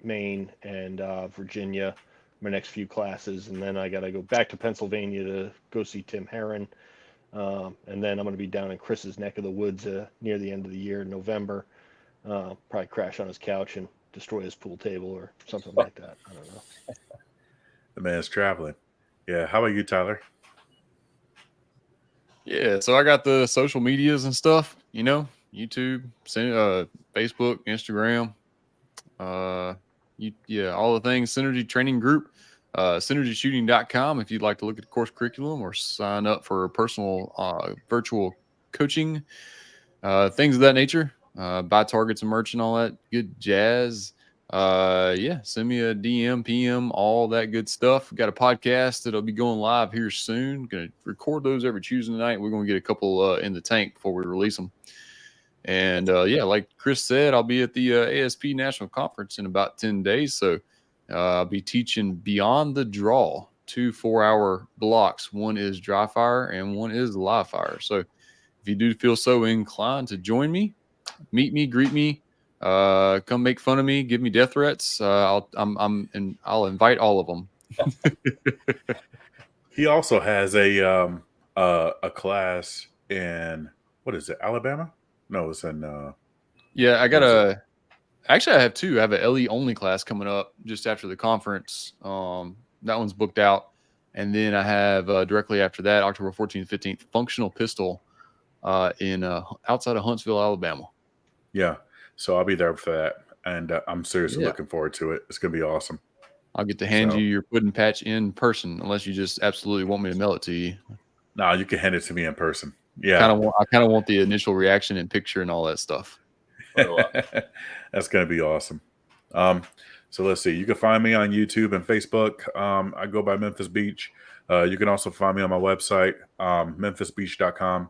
Maine, and Virginia, my next few classes, and then I got to go back to Pennsylvania to go see Tim Herron, and then I'm going to be down in Chris's neck of the woods near the end of the year in November. Probably crash on his couch and destroy his pool table or something like that. I don't know. The man's traveling. Yeah. How about you, Tyler? Yeah, so I got the social medias and stuff, YouTube, Facebook, Instagram, all the things. Synergy Training Group, synergyshooting.com if you'd like to look at the course curriculum or sign up for personal virtual coaching, things of that nature. Buy targets and merch and all that good jazz. Send me a DM, PM, all that good stuff. Got a podcast that'll be going live here soon. Gonna record those every Tuesday night. We're gonna get a couple in the tank before we release them. And like Chris said, I'll be at the ASP National Conference in about 10 days. So I'll be teaching Beyond the Draw, 2 4-hour blocks. One is dry fire and one is live fire. So if you do feel so inclined to join me, meet me, greet me, come make fun of me, give me death threats. I'll invite all of them. He also has a class in, what is it, Alabama? No, it's in. I have 2. I have a LE only class coming up just after the conference. That one's booked out, and then I have directly after that, October 14th, 15th, functional pistol in outside of Huntsville, Alabama. Yeah. So I'll be there for that, and I'm seriously looking forward to it. It's going to be awesome. I'll get to hand you your pudding patch in person, unless you just absolutely want me to mail it to you. No, you can hand it to me in person. Yeah, I kind of want the initial reaction and picture and all that stuff. That's going to be awesome. So let's see. You can find me on YouTube and Facebook. I go by Memphis Beech. You can also find me on my website, memphisbeech.com.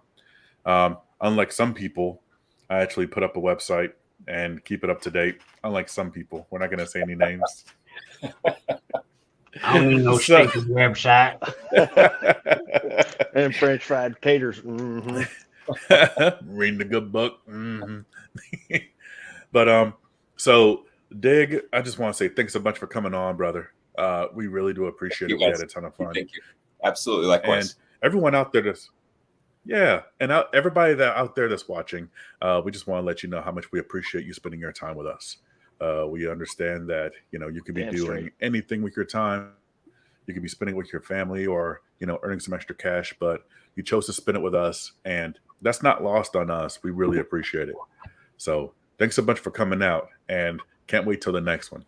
Unlike some people, I actually put up a website and keep it up to date. Unlike some people, we're not going to say any names. I don't need no stinking website. And French fried taters. Mm-hmm. Reading the good book. Mm-hmm. But so Dig, I just want to say thanks so much for coming on, brother. We really do appreciate it. We had a ton of fun. Thank you. Absolutely, likewise. And everyone out there everybody out there that's watching, we just want to let you know how much we appreciate you spending your time with us. We understand that you could be doing anything with your time. You could be spending it with your family or earning some extra cash, but you chose to spend it with us, and that's not lost on us. We really appreciate it. So thanks so much for coming out, and can't wait till the next one.